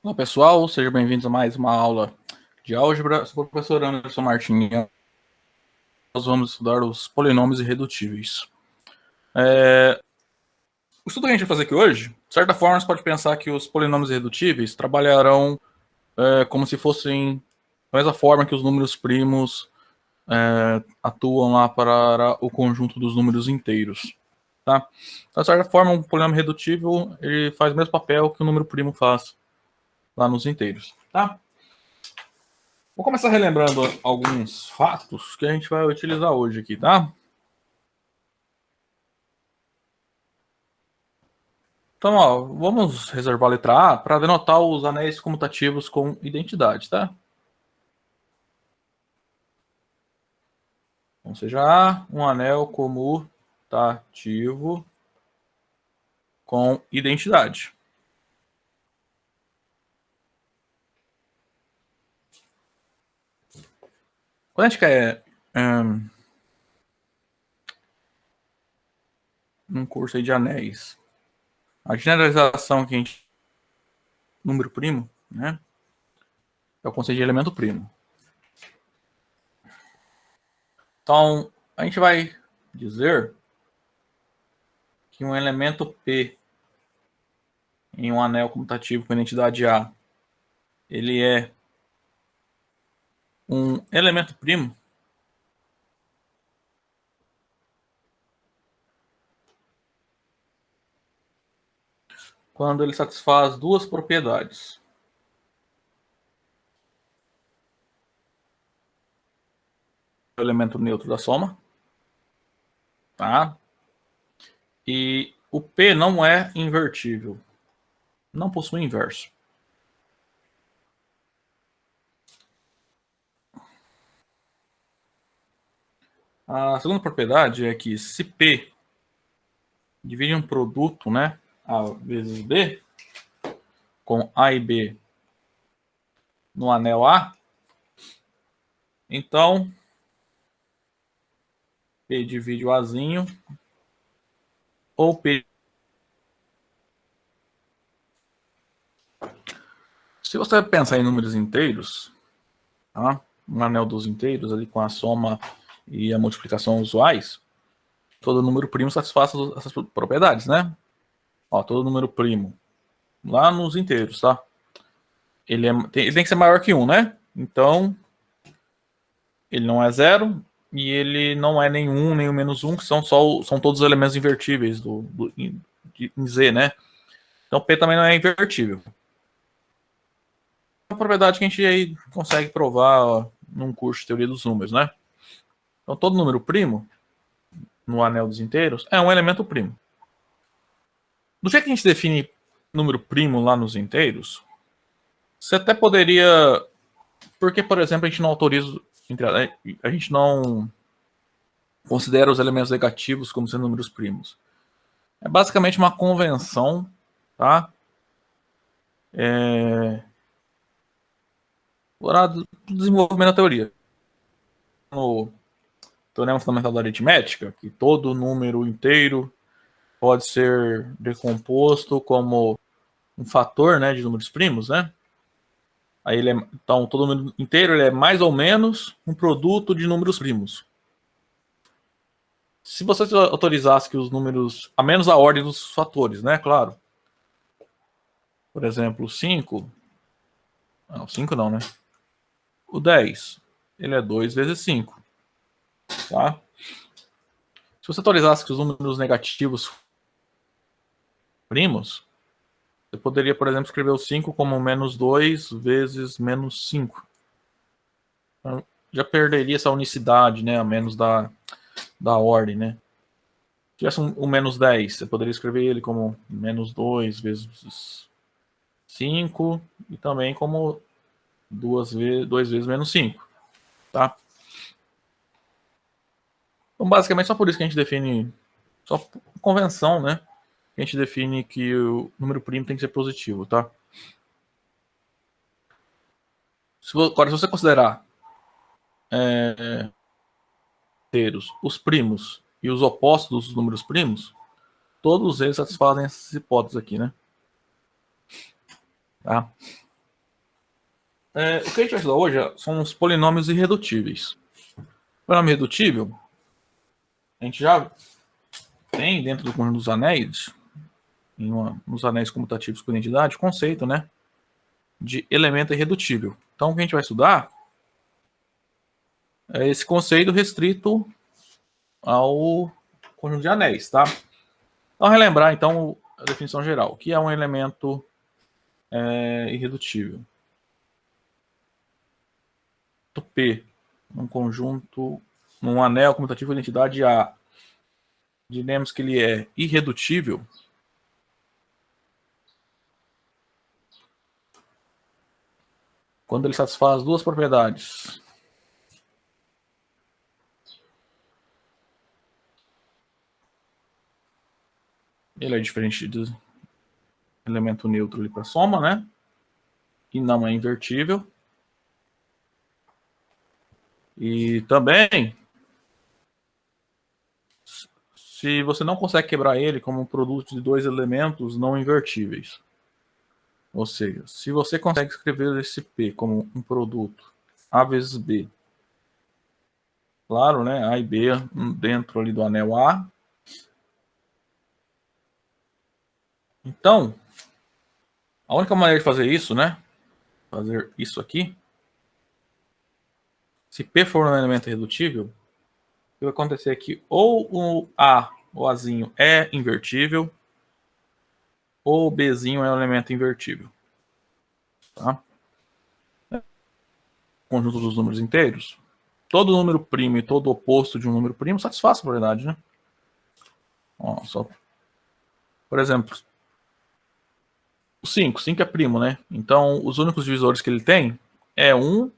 Olá pessoal, sejam bem-vindos a mais uma aula de álgebra. Sou o professor Anderson Martins. Nós vamos estudar os polinômios irredutíveis. O estudo que a gente vai fazer aqui hoje, de certa forma, você pode pensar que os polinômios irredutíveis trabalharão como se fossem da mesma forma que os números primos atuam lá para o conjunto dos números inteiros. Tá? Então, de certa forma, um polinômio irredutível ele faz o mesmo papel que o número primo faz lá nos inteiros. Tá? Vou começar relembrando alguns fatos que a gente vai utilizar hoje aqui, tá? Então, ó, vamos reservar a letra A para denotar os anéis comutativos com identidade, tá? Então, seja A, um anel comutativo com identidade. Quando a gente quer num curso aí de anéis, a generalização que a gente número primo, né? É o conceito de elemento primo. Então, a gente vai dizer que um elemento P em um anel comutativo com identidade A, ele é um elemento primo quando ele satisfaz duas propriedades. O elemento neutro da soma, tá? E o P não é invertível, não possui inverso. A segunda propriedade é que se P divide um produto, né, A vezes B, com A e B no anel A, então P divide o Azinho, ou P. Se você pensar em números inteiros, tá? Um anel dos inteiros ali com a soma e a multiplicação usuais, todo número primo satisfaz essas propriedades, né? Ó, todo número primo lá nos inteiros, tá? Ele tem que ser maior que 1, né? Então, ele não é zero e ele não é nem 1, nem o menos 1, que são todos os elementos invertíveis em Z, né? Então, P também não é invertível. É uma propriedade que a gente aí consegue provar num curso de teoria dos números, né? Então, todo número primo no anel dos inteiros é um elemento primo. Do jeito que a gente define número primo lá nos inteiros, você até poderia... Porque, por exemplo, a gente não autoriza... A gente não considera os elementos negativos como sendo números primos. É basicamente uma convenção, tá? Do desenvolvimento da teoria. No teorema fundamental da aritmética, que todo número inteiro pode ser decomposto como um fator, né, de números primos, né? Aí então, todo número inteiro ele é mais ou menos um produto de números primos. Se você autorizasse que os números, a menos a ordem dos fatores, né, claro. Por exemplo, 5. Não, 5 não, né? O 10, ele é 2 vezes 5. Tá? Se você autorizasse que os números negativos primos, você poderia, por exemplo, escrever o 5 como menos 2 vezes menos 5. Então, já perderia essa unicidade, né, a menos da ordem, né? Se tivesse um menos 10, você poderia escrever ele como menos 2 vezes 5 e também como 2 vezes menos 5. Tá? Então, basicamente, só por isso que a gente define, só por convenção, né? A gente define que o número primo tem que ser positivo, tá? Agora, se você considerar inteiros, os primos e os opostos dos números primos, todos eles satisfazem essas hipóteses aqui, né? Tá? O que a gente vai estudar hoje são os polinômios irredutíveis. Polinômio irredutível, a gente já tem dentro do conjunto dos anéis, nos anéis comutativos com identidade, o conceito, né, de elemento irredutível. Então, o que a gente vai estudar é esse conceito restrito ao conjunto de anéis, tá? Então, relembrar, então, a definição geral. O que é um elemento irredutível? P, um conjunto, num anel comutativo de identidade A, diremos que ele é irredutível quando ele satisfaz duas propriedades. Ele é diferente do elemento neutro ali para soma, né? E não é invertível. E também, se você não consegue quebrar ele como um produto de dois elementos não invertíveis. Ou seja, se você consegue escrever esse P como um produto A vezes B, claro, né? A e B dentro ali do anel A. Então, a única maneira de fazer isso, né? Fazer isso aqui. Se P for um elemento irredutível, o que vai acontecer aqui? Ou o A, o Azinho, é invertível, ou o Bzinho é um elemento invertível. Tá? Conjunto dos números inteiros. Todo número primo e todo oposto de um número primo satisfaz a propriedade, né? Ó, por exemplo, o 5. 5 é primo, né? Então, os únicos divisores que ele tem é 1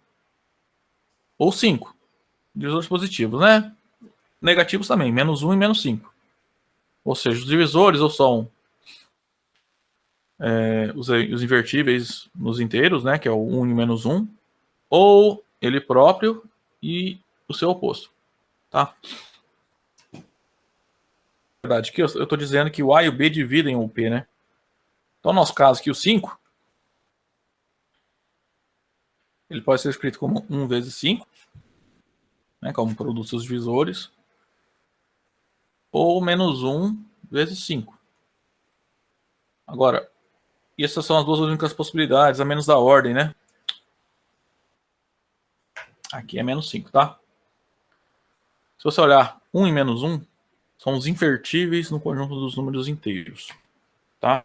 ou 5. Divisores positivos, né? Negativos também, menos 1 e menos 5. Ou seja, os divisores ou são os invertíveis nos inteiros, né? Que é o 1 e menos 1. Ou ele próprio e o seu oposto. Tá? Na verdade, aqui eu estou dizendo que o A e o B dividem o P, né? Então, no nosso caso aqui, o 5, ele pode ser escrito como 1 vezes 5, né, como produto dos divisores, ou menos 1 vezes 5. Agora, e essas são as duas únicas possibilidades, a menos da ordem, né? Aqui é menos 5, tá? Se você olhar 1 e menos 1, são os invertíveis no conjunto dos números inteiros, tá?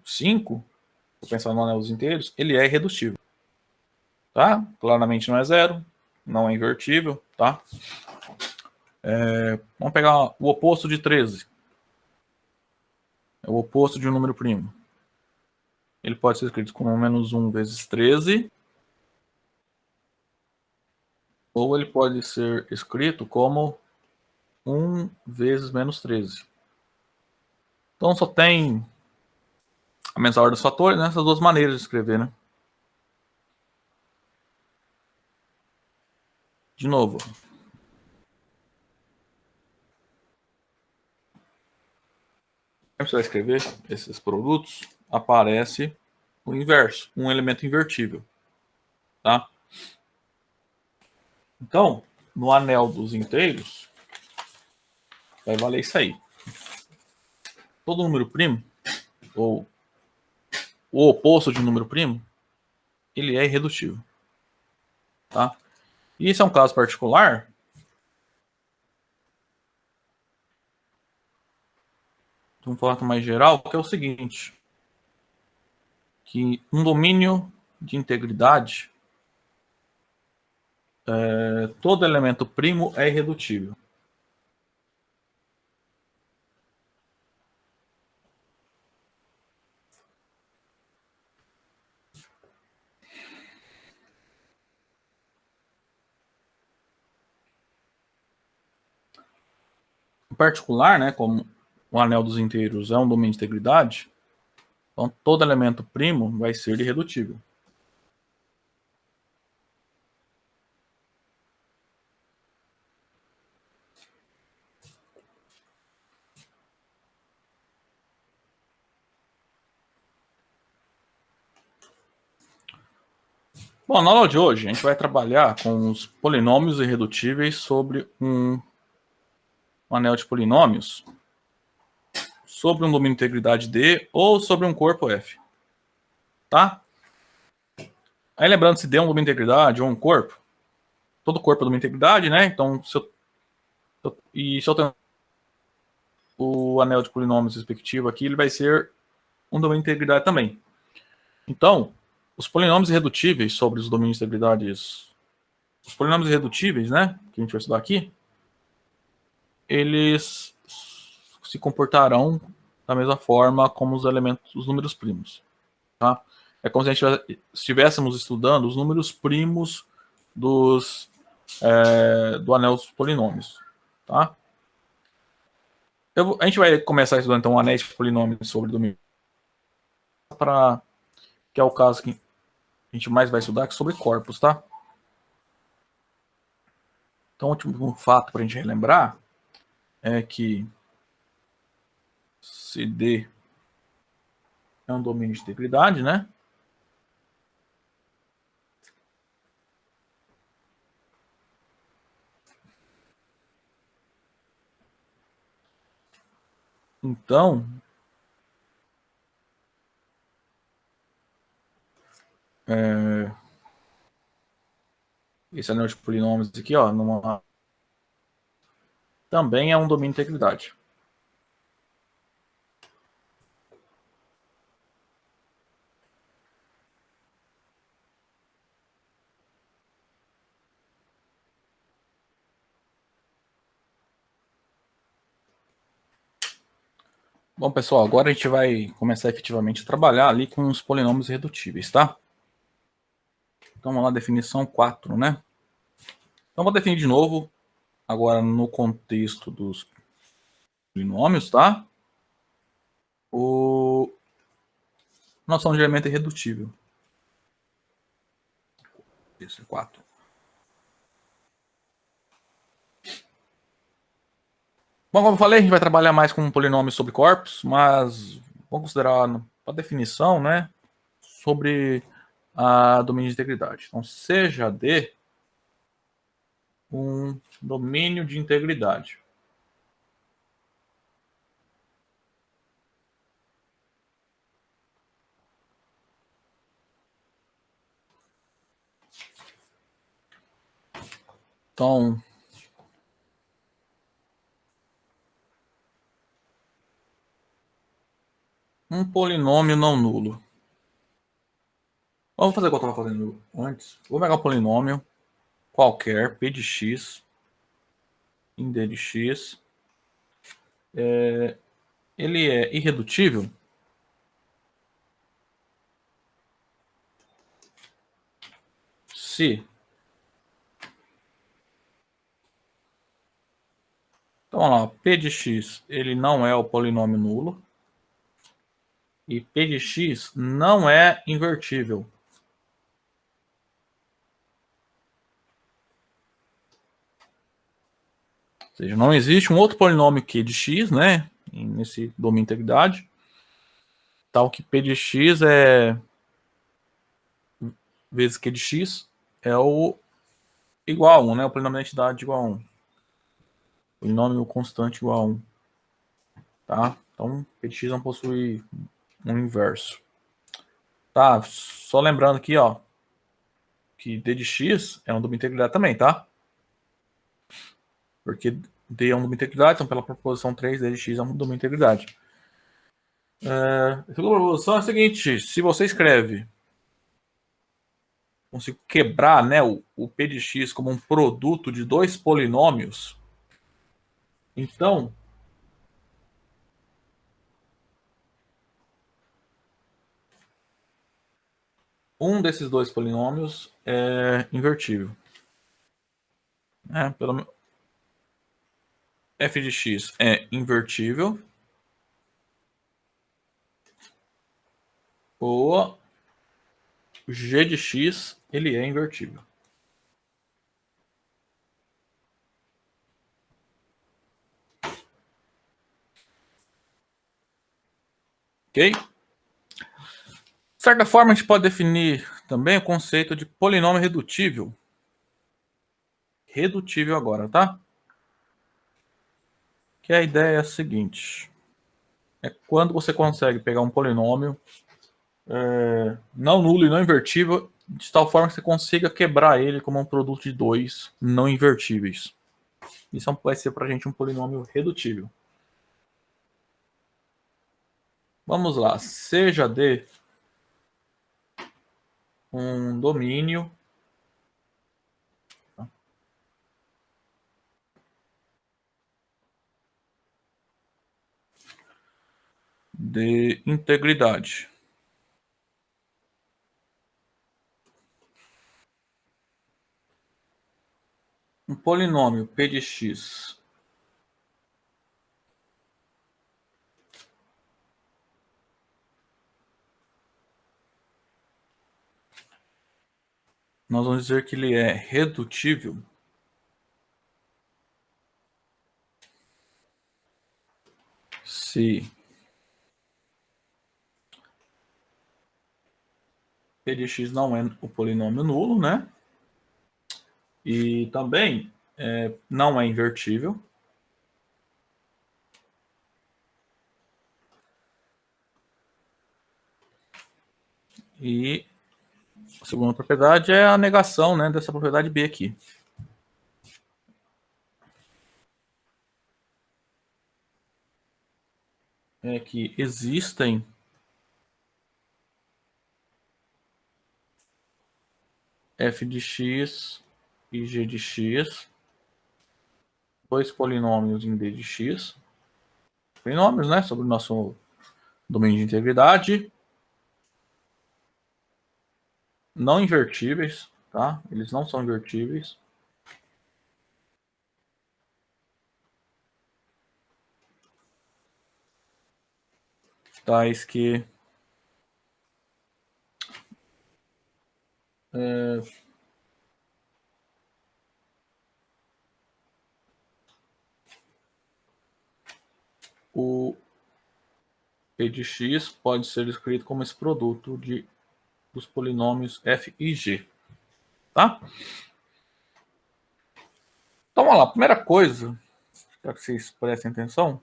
5, vou pensar no anel dos inteiros, ele é irredutível, tá? Claramente não é zero, não é invertível, tá? Vamos pegar o oposto de 13. É o oposto de um número primo. Ele pode ser escrito como menos 1 vezes 13, ou ele pode ser escrito como 1 vezes menos 13. Então só tem a mesma ordem dos fatores, né? Essas duas maneiras de escrever, né? De novo. Sempre você vai escrever esses produtos, aparece o inverso, um elemento invertível, tá? Então, no anel dos inteiros, vai valer isso aí. Todo número primo, ou o oposto de um número primo, ele é irredutível, tá? E esse é um caso particular de um formato mais geral, que é o seguinte, que um domínio de integridade, todo elemento primo é irredutível. Em particular, né, como o anel dos inteiros é um domínio de integridade, então todo elemento primo vai ser irredutível. Bom, na aula de hoje, a gente vai trabalhar com os polinômios irredutíveis sobre um anel de polinômios, sobre um domínio de integridade D ou sobre um corpo F. Tá? Aí lembrando, se D é um domínio de integridade ou um corpo, todo corpo é domínio de integridade, né? Então, se eu tenho o anel de polinômios respectivo aqui, ele vai ser um domínio de integridade também. Então, os polinômios irredutíveis sobre os domínios de integridade, os polinômios irredutíveis, né, que a gente vai estudar aqui, eles se comportarão da mesma forma como os elementos, os números primos, tá? É como se a gente estivéssemos estudando os números primos do anel dos polinômios, tá? A gente vai começar estudando então o anel de polinômios sobre domínio, que é o caso que a gente mais vai estudar, que é sobre corpos, tá? Então, o último fato para a gente relembrar é que se D é um domínio de integridade, né? Então, esse anel de polinômios aqui, ó, também é um domínio de integridade. Bom, pessoal, agora a gente vai começar efetivamente a trabalhar ali com os polinômios irredutíveis, tá? Então, vamos lá, definição 4, né? Então, vou definir de novo, agora no contexto dos polinômios, tá? Noção de elemento irredutível. Esse é 4. Bom, como eu falei, a gente vai trabalhar mais com polinômios sobre corpos, mas vamos considerar a definição, né? Sobre a domínio de integridade. Então, seja D um domínio de integridade. Então, um polinômio não nulo. Vamos fazer o que eu estava fazendo antes. Vou pegar um polinômio qualquer, P de x, em D de x. Ele é irredutível se... Então, vamos lá, P de x ele não é o polinômio nulo. E P de x não é invertível. Ou seja, não existe um outro polinômio Q de x, né? Nesse domínio de integridade. Tal que P de x é vezes Q de x é o igual a 1, né? O polinômio da entidade igual a 1. Polinômio constante igual a 1. Tá? Então, P de x não possui um inverso. Tá? Só lembrando aqui, ó, que D de x é um domínio de integridade também, tá? Porque D é um domínio de integridade, então pela proposição 3, D de x é um domínio de integridade. A segunda proposição é a seguinte: se você escreve, consigo quebrar, né, o P de x como um produto de dois polinômios, então um desses dois polinômios é invertível. Pelo f de x é invertível ou g de x ele é invertível. Ok? De certa forma, a gente pode definir também o conceito de polinômio redutível. Redutível agora, tá? Que a ideia é a seguinte. É quando você consegue pegar um polinômio não nulo e não invertível, de tal forma que você consiga quebrar ele como um produto de dois não invertíveis. Isso vai ser para a gente um polinômio redutível. Vamos lá. Seja D um domínio de integridade. Um polinômio P de x nós vamos dizer que ele é redutível se P de x não é o polinômio nulo, né? E também não é invertível. E a segunda propriedade é a negação, né, dessa propriedade B aqui. É que existem f de x e g de x, dois polinômios em d de x, polinômios, né, sobre o nosso domínio de integridade, não invertíveis, tá? Eles não são invertíveis. Tais que o P de x pode ser escrito como esse produto dos polinômios f e g, tá? Então, vamos lá. A primeira coisa, para que vocês prestem atenção,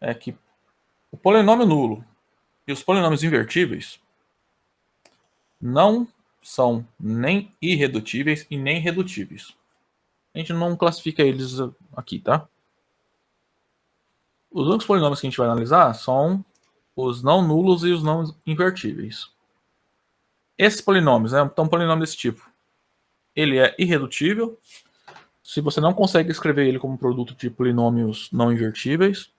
é que o polinômio nulo e os polinômios invertíveis não são nem irredutíveis e nem redutíveis. A gente não classifica eles aqui, tá? Os únicos polinômios que a gente vai analisar são os não nulos e os não invertíveis. Esses polinômios, né? Então, um polinômio desse tipo, ele é irredutível se você não consegue escrever ele como produto de polinômios não invertíveis,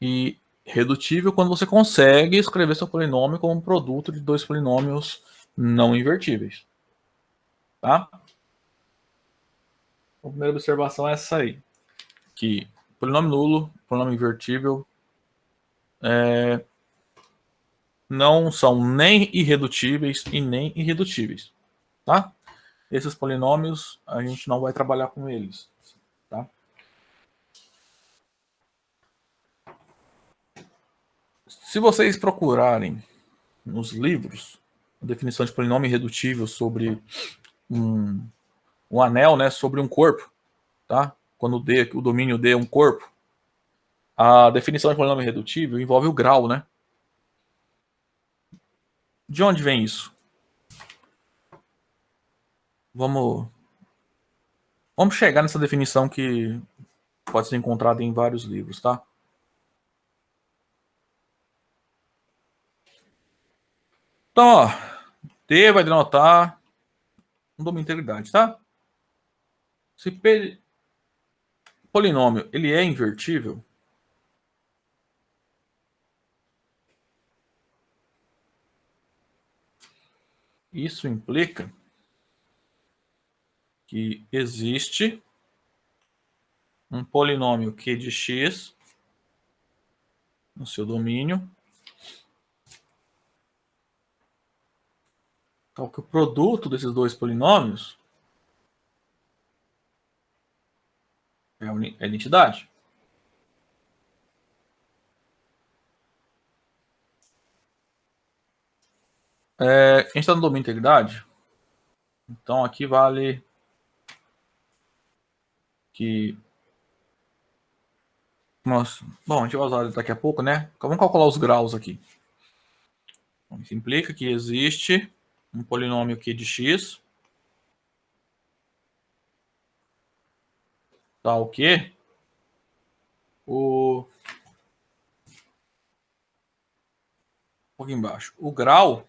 e redutível quando você consegue escrever seu polinômio como produto de dois polinômios não invertíveis. Tá? A primeira observação é essa aí, que polinômio nulo, polinômio invertível não são nem irredutíveis e nem irredutíveis. Tá? Esses polinômios a gente não vai trabalhar com eles. Tá? Se vocês procurarem nos livros a definição de polinômio irredutível sobre um anel, né, sobre um corpo, tá? Quando o domínio D é um corpo, a definição de polinômio irredutível envolve o grau, né? De onde vem isso? Vamos chegar nessa definição que pode ser encontrada em vários livros, tá? Então, ó, D vai denotar um domínio de integridade, tá? Se polinômio ele é invertível, isso implica que existe um polinômio Q de x no seu domínio, tal que o produto desses dois polinômios é a identidade. A gente está no domínio de integridade. Então aqui vale que... Nossa, bom, a gente vai usar daqui a pouco, né? Então, vamos calcular os graus aqui. Isso implica que existe um polinômio aqui de x, tal que um pouco embaixo, o grau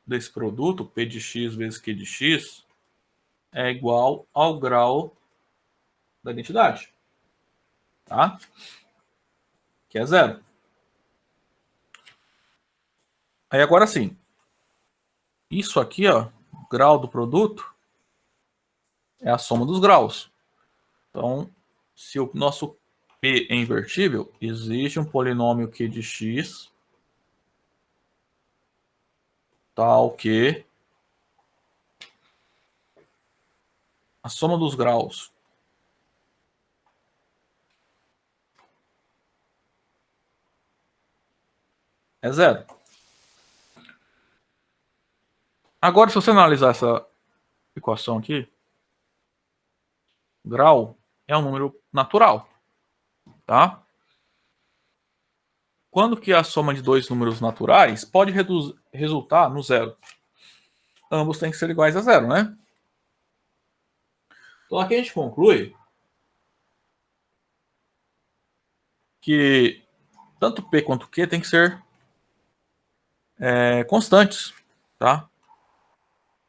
desse produto, p de x vezes q de x, é igual ao grau da identidade, tá? Que é 0. Aí agora sim, isso aqui, ó, o grau do produto é a soma dos graus. Então, se o nosso p é invertível, existe um polinômio q de x tal que a soma dos graus é 0. Agora, se você analisar essa equação aqui, grau é um número natural, tá? Quando que a soma de dois números naturais pode resultar no zero? Ambos têm que ser iguais a 0, né? Então aqui a gente conclui que tanto P quanto Q tem que ser constantes, tá?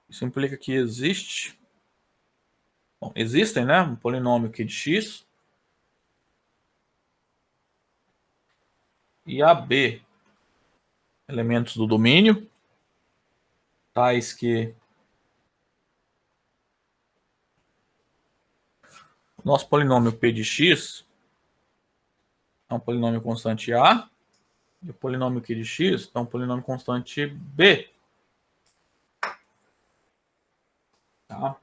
Isso implica que existem, né, um polinômio Q de x e AB elementos do domínio, tais que nosso polinômio P de x é um polinômio constante A, e o polinômio Q de x é um polinômio constante B. Tá?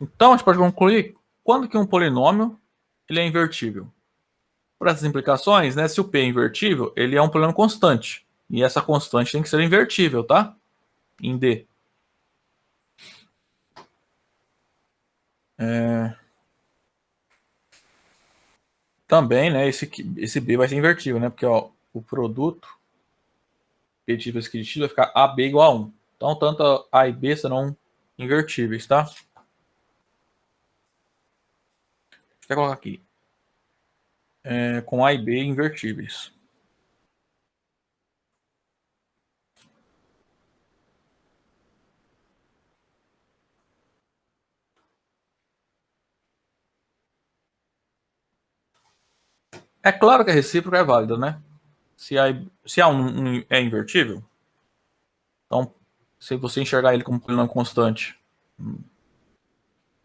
Então, a gente pode concluir quando que um polinômio ele é invertível. Por essas implicações, né, se o P é invertível, ele é um polinômio constante. E essa constante tem que ser invertível, tá? Em D. Também, né, esse B vai ser invertível, né? Porque ó, o produto P de x vai ficar AB igual a 1. Então, tanto A e B serão invertíveis, tá? Deixa eu colocar aqui. Com A e B invertíveis. É claro que a recíproca é válida, né? Se A1 é invertível, então, se você enxergar ele como polinômio constante,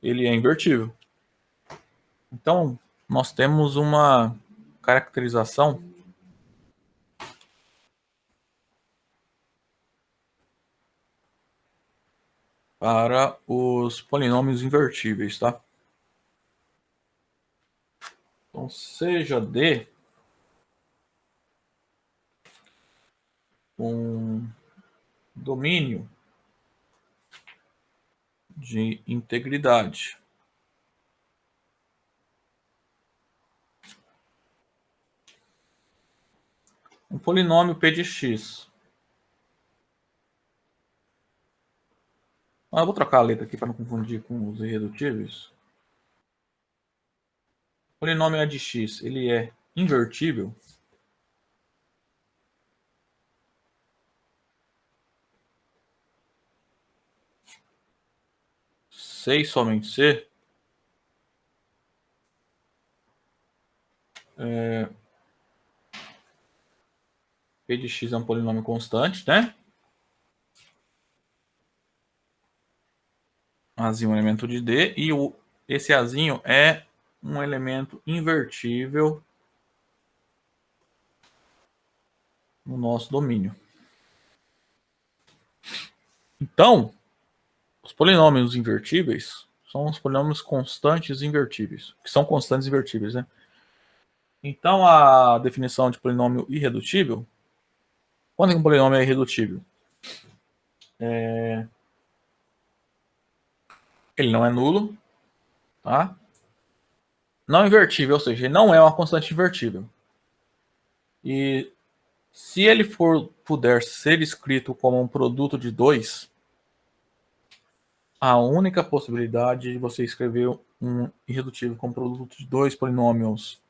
ele é invertível. Então, nós temos uma caracterização para os polinômios invertíveis, tá? Então, seja D um domínio de integridade um polinômio P de x. Eu vou trocar a letra aqui para não confundir com os irredutíveis. O polinômio é de x, ele é invertível. C e somente C. P de x é um polinômio constante, né? Azinho é um elemento de D e esse Azinho é um elemento invertível no nosso domínio. Então, os polinômios invertíveis são os polinômios constantes invertíveis, que são constantes invertíveis, né? Então, a definição de polinômio irredutível, quando um polinômio é irredutível? Ele não é nulo, tá? Não invertível, ou seja, ele não é uma constante invertível. E se ele puder ser escrito como um produto de dois, a única possibilidade de você escrever um irredutível como produto de dois polinômios,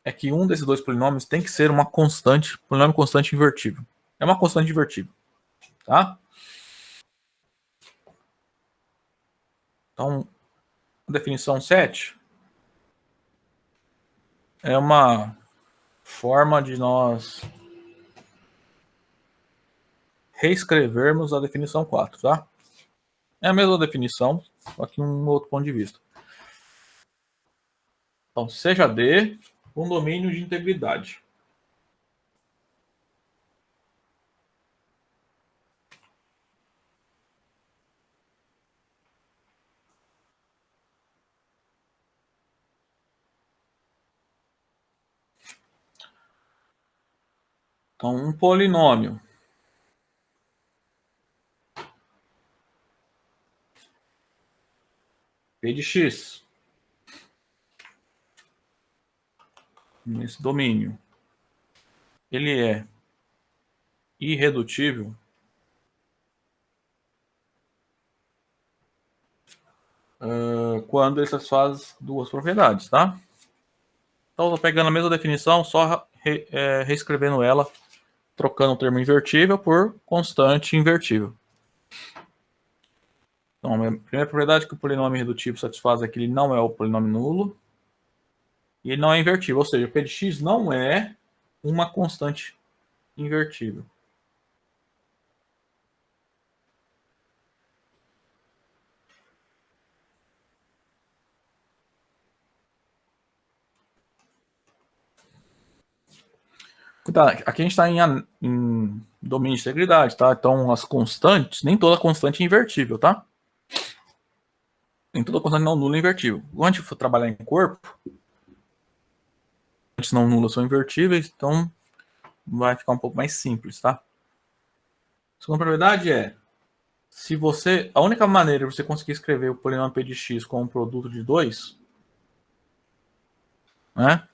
é que um desses dois polinômios tem que ser uma constante, polinômio constante invertível. É uma constante invertível, tá? Então, a definição 7 é uma forma de nós reescrevermos a definição 4, tá? É a mesma definição, só que um outro ponto de vista. Então, seja D um domínio de integridade. Então, um polinômio P de x nesse domínio, ele é irredutível quando ele satisfaz duas propriedades, tá? Então, estou pegando a mesma definição, só reescrevendo ela, trocando o termo invertível por constante invertível. Então, a primeira propriedade que o polinômio irredutível satisfaz é que ele não é o polinômio nulo e ele não é invertível, ou seja, o P de x não é uma constante invertível. Tá, aqui a gente está em domínio de integridade, tá? Então, as constantes, nem toda constante é invertível, tá? Nem toda constante não nula é invertível. Quando a gente for trabalhar em corpo, constantes não nulas são invertíveis, então vai ficar um pouco mais simples, tá? A segunda propriedade é, se você, a única maneira de você conseguir escrever o polinômio P de x como um produto de 2, né?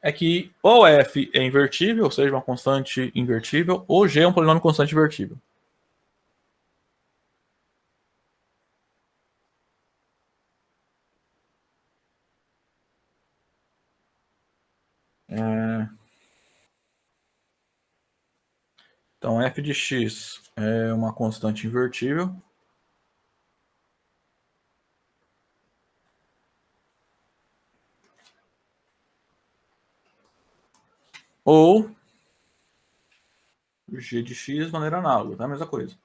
É que ou f é invertível, ou seja, uma constante invertível, ou g é um polinômio constante invertível. Então, f de x é uma constante invertível. Ou g de x de maneira análoga, tá? A mesma coisa.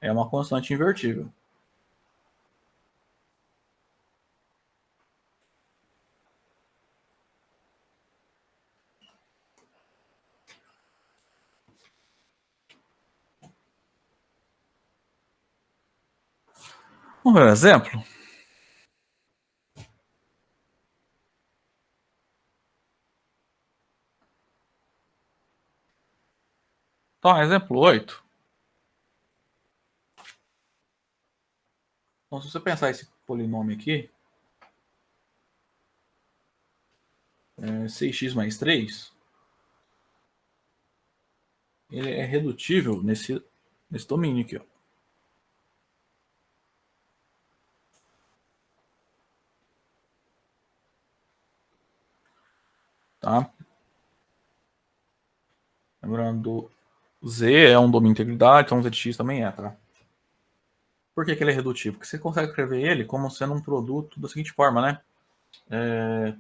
É uma constante invertível. Vamos ver um exemplo? Então, exemplo 8. Então, se você pensar esse polinômio aqui, 6x mais 3, ele é redutível nesse domínio aqui, ó. Tá? Lembrando, Z é um domínio de integridade, então Z de x também é, tá? Por que ele é redutivo? Porque você consegue escrever ele como sendo um produto da seguinte forma, né?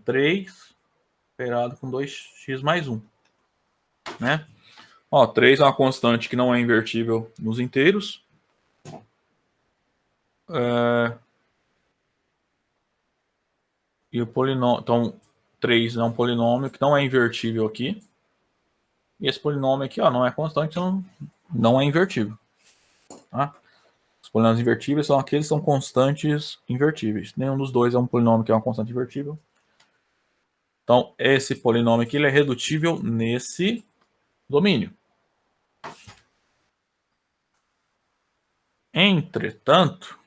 3 operado com 2x mais 1, né? Ó, 3 é uma constante que não é invertível nos inteiros. E o polinômio, então 3 é um polinômio que não é invertível aqui. E esse polinômio aqui, ó, não é constante, então não é invertível. Tá? Os polinômios invertíveis são aqueles que são constantes invertíveis. Nenhum dos dois é um polinômio que é uma constante invertível. Então, esse polinômio aqui ele é redutível nesse domínio. Entretanto,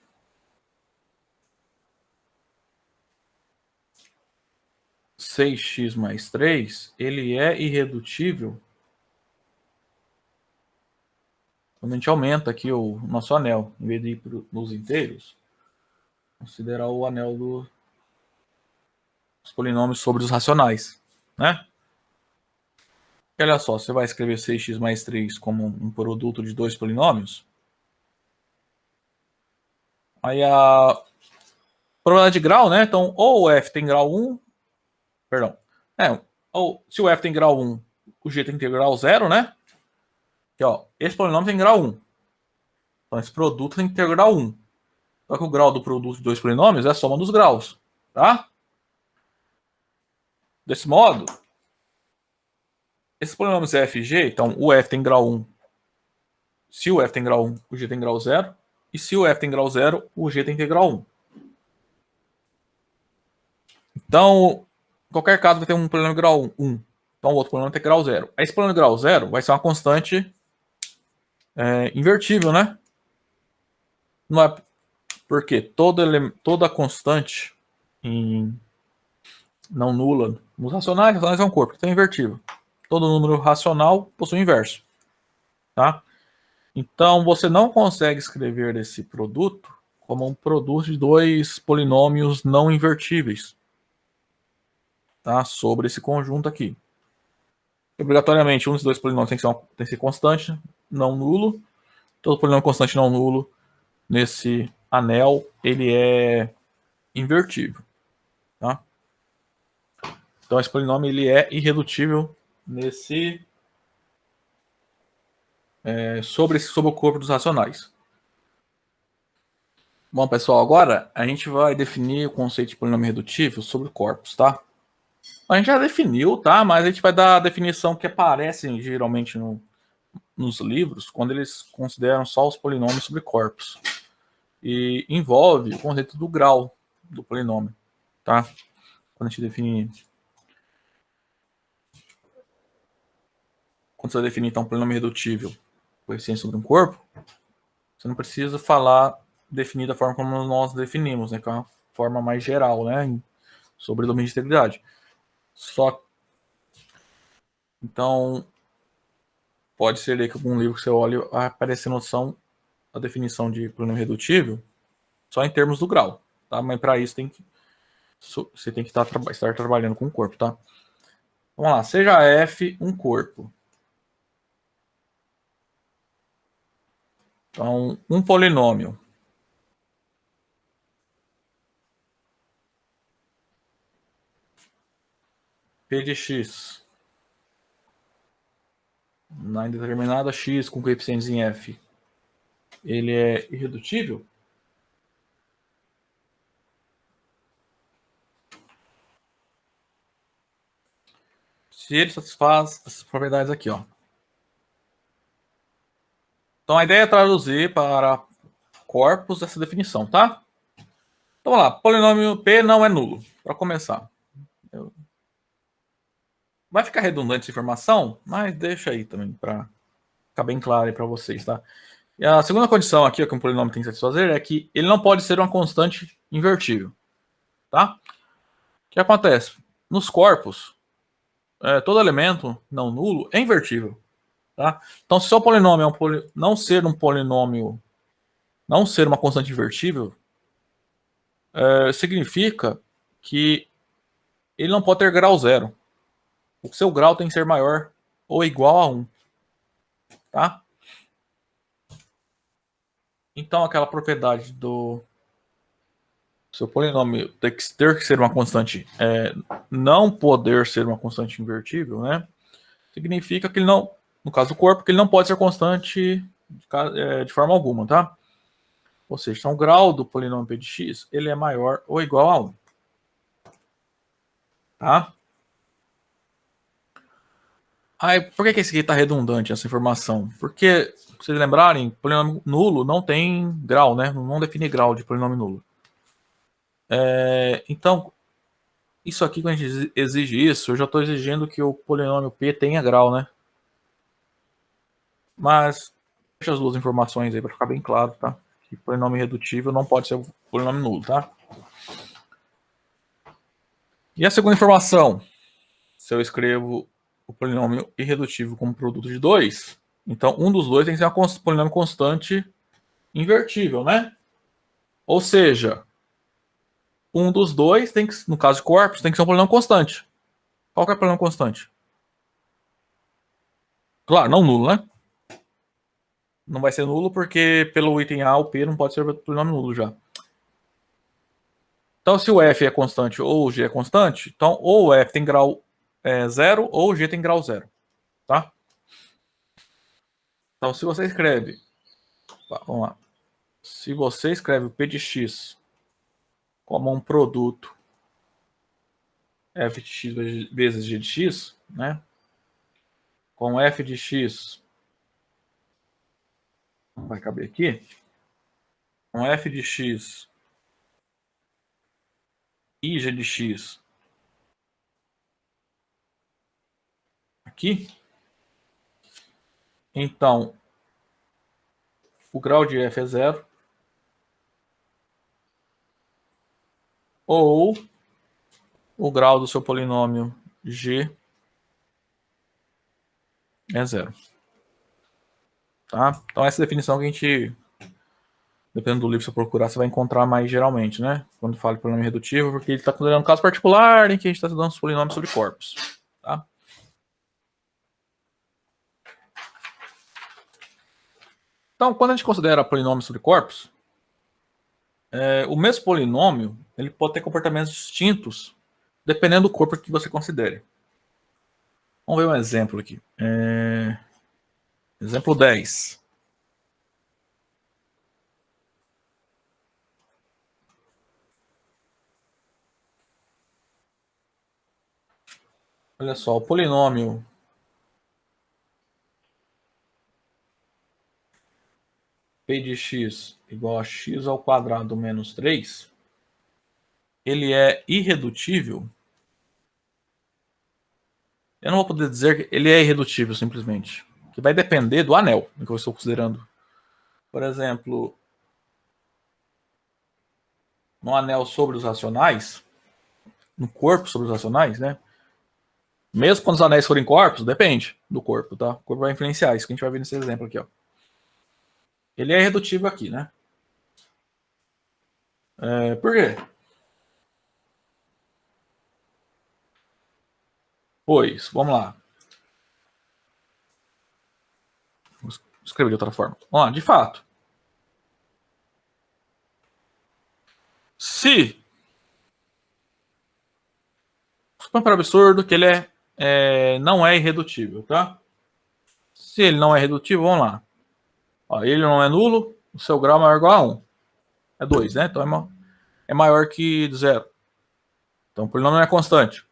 seis x mais 3, ele é irredutível quando a gente aumenta aqui o nosso anel. Em vez de ir nos inteiros, considerar o anel dos polinômios sobre os racionais, né? E olha só, você vai escrever 6x mais 3 como um produto de dois polinômios. Aí a probabilidade de grau, né? Então, ou o f tem grau 1, perdão. Ou se o f tem grau 1, o g tem que ter grau 0, né? Aqui, ó, esse polinômio tem grau 1. Então, esse produto tem que ter grau 1. Só que o grau do produto de dois polinômios é a soma dos graus, tá? Desse modo, esses polinômios f e g, então o f tem grau 1. Se o f tem grau 1, o g tem grau 0. E se o f tem grau 0, o g tem que ter grau 1. Então, em qualquer caso, vai ter um polinômio grau 1. Então, o outro polinômio tem grau 0. Aí, esse polinômio grau 0 vai ser uma constante invertível, né? Não é porque toda constante não nula nos racionais é um corpo, então é invertível. Todo número racional possui inverso, tá? Então, você não consegue escrever esse produto como um produto de dois polinômios não invertíveis, tá? Sobre esse conjunto aqui. Obrigatoriamente, um dos dois polinômios tem que ser constante, não nulo. Todo polinômio constante não nulo nesse anel, ele é invertível, tá? Então, esse polinômio ele é irredutível sobre o corpo dos racionais. Bom, pessoal, agora a gente vai definir o conceito de polinômio redutível sobre corpos, tá? A gente já definiu, tá? Mas a gente vai dar a definição que aparece geralmente nos livros, quando eles consideram só os polinômios sobre corpos. E envolve o conceito do grau do polinômio, tá? Quando a gente define... Quando você vai definir, então, um polinômio redutível, coeficiente sobre um corpo, você não precisa definir da forma como nós definimos, né? Que é uma forma mais geral, né? Sobre o domínio de integridade. Então, pode ser que algum livro que você olhe vai aparecer a definição de polinômio redutível só em termos do grau, tá? Mas para isso você tem que estar trabalhando com o corpo, tá? Vamos lá, seja f um corpo. Então, um polinômio p de x na indeterminada x com coeficientes em f, ele é irredutível? Se ele satisfaz essas propriedades aqui, ó. Então, a ideia é traduzir para corpos essa definição, tá? Então, vamos lá. Polinômio P não é nulo, para começar. Vai ficar redundante essa informação, mas deixa aí também, para ficar bem claro aí para vocês, tá? E a segunda condição aqui que um polinômio tem que satisfazer é que ele não pode ser uma constante invertível, tá? O que acontece? Nos corpos, todo elemento não nulo é invertível, tá? Então, se o seu polinômio não ser um polinômio, não ser uma constante invertível, significa que ele não pode ter grau 0. O seu grau tem que ser maior ou igual a 1, tá? Então, aquela propriedade do seu polinômio ter que ser uma constante, não poder ser uma constante invertível, né? Significa que ele não, no caso do corpo, que ele não pode ser constante de forma alguma, tá? Ou seja, então, o grau do polinômio p de x, ele é maior ou igual a 1. Tá? Aí, por que esse aqui está redundante, essa informação? Porque, se vocês lembrarem, polinômio nulo não tem grau, né? Não define grau de polinômio nulo. Então, Isso aqui, quando a gente exige isso, eu já estou exigindo que o polinômio P tenha grau, né? Mas deixa as duas informações aí para ficar bem claro, tá? Que polinômio irredutível não pode ser polinômio nulo, tá? E a segunda informação, se eu escrevo o polinômio irredutível como produto de 2, então um dos dois tem que ser um polinômio constante invertível, né? Ou seja, um dos dois tem que, no caso de corpos, tem que ser um polinômio constante. Qual que é o polinômio constante? Claro, não nulo, né? Não vai ser nulo porque pelo item A o P não pode ser polinômio nulo já. Então, se o F é constante ou o G é constante, então ou o F tem grau 0 ou o G tem grau 0. Tá? Então, se você escreve... Vamos lá. Se você escreve o P de x como um produto f de x vezes g de x, né? Com f de x, vai caber aqui, com f de x e g de x aqui, então o grau de f é 0, ou o grau do seu polinômio g é 0. Tá? Então essa definição que a gente, dependendo do livro que você procurar, você vai encontrar mais geralmente, né? Quando fala de polinômio redutivo, porque ele está considerando um caso particular em que a gente está estudando os polinômios sobre corpos. Tá? Então, quando a gente considera polinômios sobre corpos, o mesmo polinômio ele pode ter comportamentos distintos dependendo do corpo que você considere. Vamos ver um exemplo aqui. Exemplo 10. Olha só, o polinômio p de x igual a x ao quadrado menos 3, ele é irredutível. Eu não vou poder dizer que ele é irredutível simplesmente, que vai depender do anel que eu estou considerando. Por exemplo, no anel sobre os racionais, no corpo sobre os racionais, né? Mesmo quando os anéis forem corpos, depende do corpo, tá? O corpo vai influenciar, isso que a gente vai ver nesse exemplo aqui, ó. Ele é irredutível aqui, né? Por quê? Pois, vamos lá. Vou escrever de outra forma. Vamos lá, de fato. Se suponha para absurdo que ele não é irredutível, tá? Se ele não é irredutível, vamos lá. Ó, ele não é nulo, o seu grau é maior ou igual a 1. É 2, né? Então é maior que 0. Então o polinômio não é constante.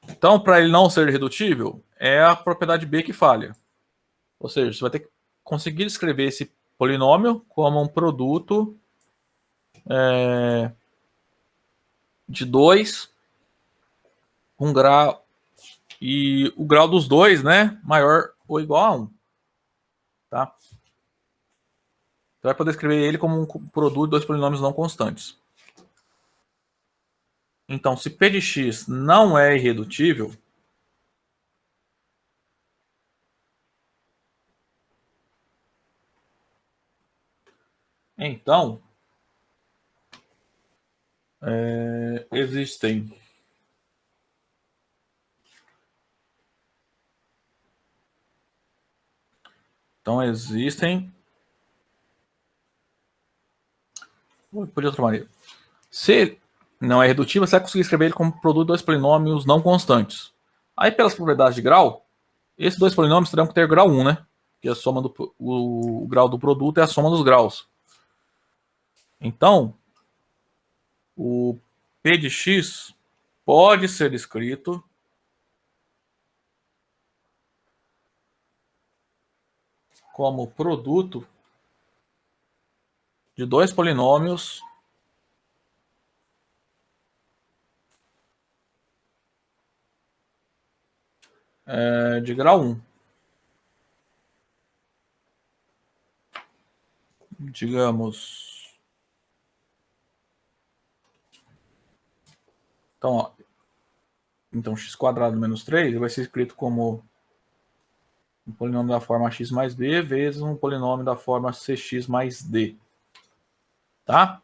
Então, para ele não ser irredutível, é a propriedade B que falha. Ou seja, você vai ter que conseguir escrever esse polinômio como um produto de 2 com grau e o grau dos dois, né, maior ou igual a 1. Tá? Você vai poder escrever ele como um produto de dois polinômios não constantes. Então, se P de x não é irredutível, então existem vou de outra maneira. Se não é redutível, você vai conseguir escrever ele como produto de dois polinômios não constantes. Aí, pelas propriedades de grau, esses dois polinômios terão que ter grau 1, né? Que a soma o grau do produto é a soma dos graus. Então, o P de x pode ser escrito como produto de dois polinômios de grau 1. Digamos. Então, ó, então x² menos 3 vai ser escrito como um polinômio da forma x mais b vezes um polinômio da forma cx mais d. Tá?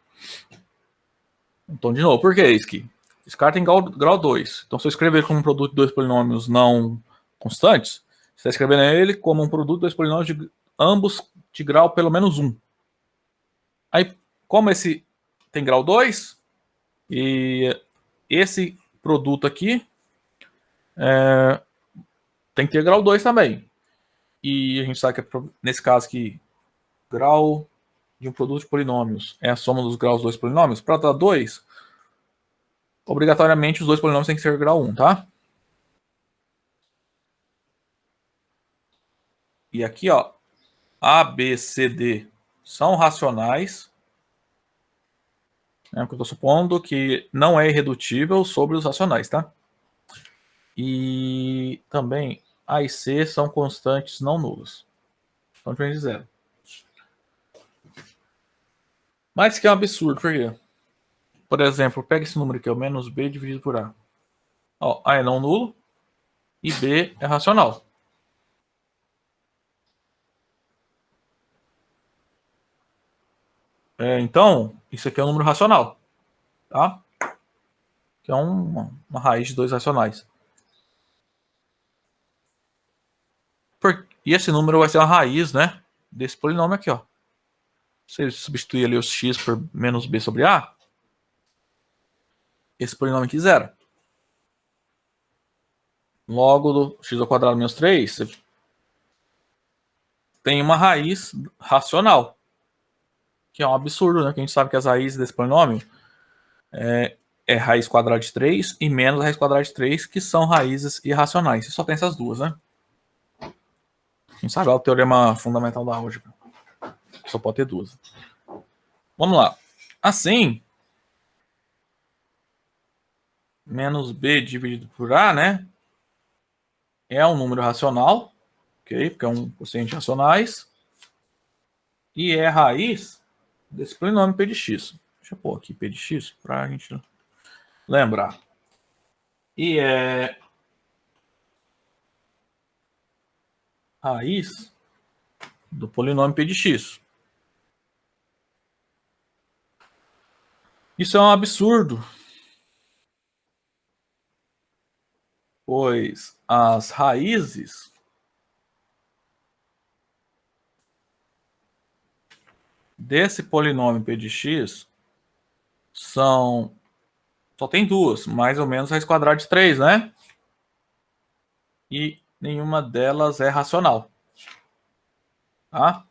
Então, de novo, por que isso aqui? Esse cara tem grau 2. Então, se eu escrever como um produto de dois polinômios não constantes, você está escrevendo ele como um produto de dois polinômios de ambos de grau pelo menos 1. Aí, como esse tem grau 2, e esse produto aqui tem que ter grau 2 também. E a gente sabe que nesse caso aqui, grau de um produto de polinômios é a soma dos graus dos dois polinômios. Para dar 2, obrigatoriamente os dois polinômios têm que ser grau 1, tá? E aqui, ó, A, B, C, D são racionais. Né, porque eu estou supondo que não é irredutível sobre os racionais, tá? E também A e C são constantes não nulas. Então, diferente de zero. Mas isso aqui é um absurdo, por quê? Por exemplo, pega esse número aqui, o menos B dividido por A. Ó, A é não nulo e B é racional. Então, isso aqui é um número racional, tá? Que é uma raiz de dois racionais. E esse número vai ser a raiz, né, desse polinômio aqui, ó. Se substituir ali os x por menos b sobre a, esse polinômio aqui zero. Logo, do x² menos 3, você tem uma raiz racional, que é um absurdo, né? Que a gente sabe que as raízes desse polinômio é raiz quadrada de 3 e menos a raiz quadrada de 3, que são raízes irracionais. Você só tem essas duas, né? A gente sabe lá o teorema fundamental da álgebra. Só pode ter duas. Vamos lá. Assim, menos b dividido por a, né? É um número racional, ok? Porque é um quociente racionais. E é raiz desse polinômio p de x. Deixa eu pôr aqui p de x para a gente lembrar. E é raiz do polinômio p de x. Isso é um absurdo, pois as raízes desse polinômio p de x só tem duas, mais ou menos raiz quadrada de 3, né? E nenhuma delas é racional. Tá?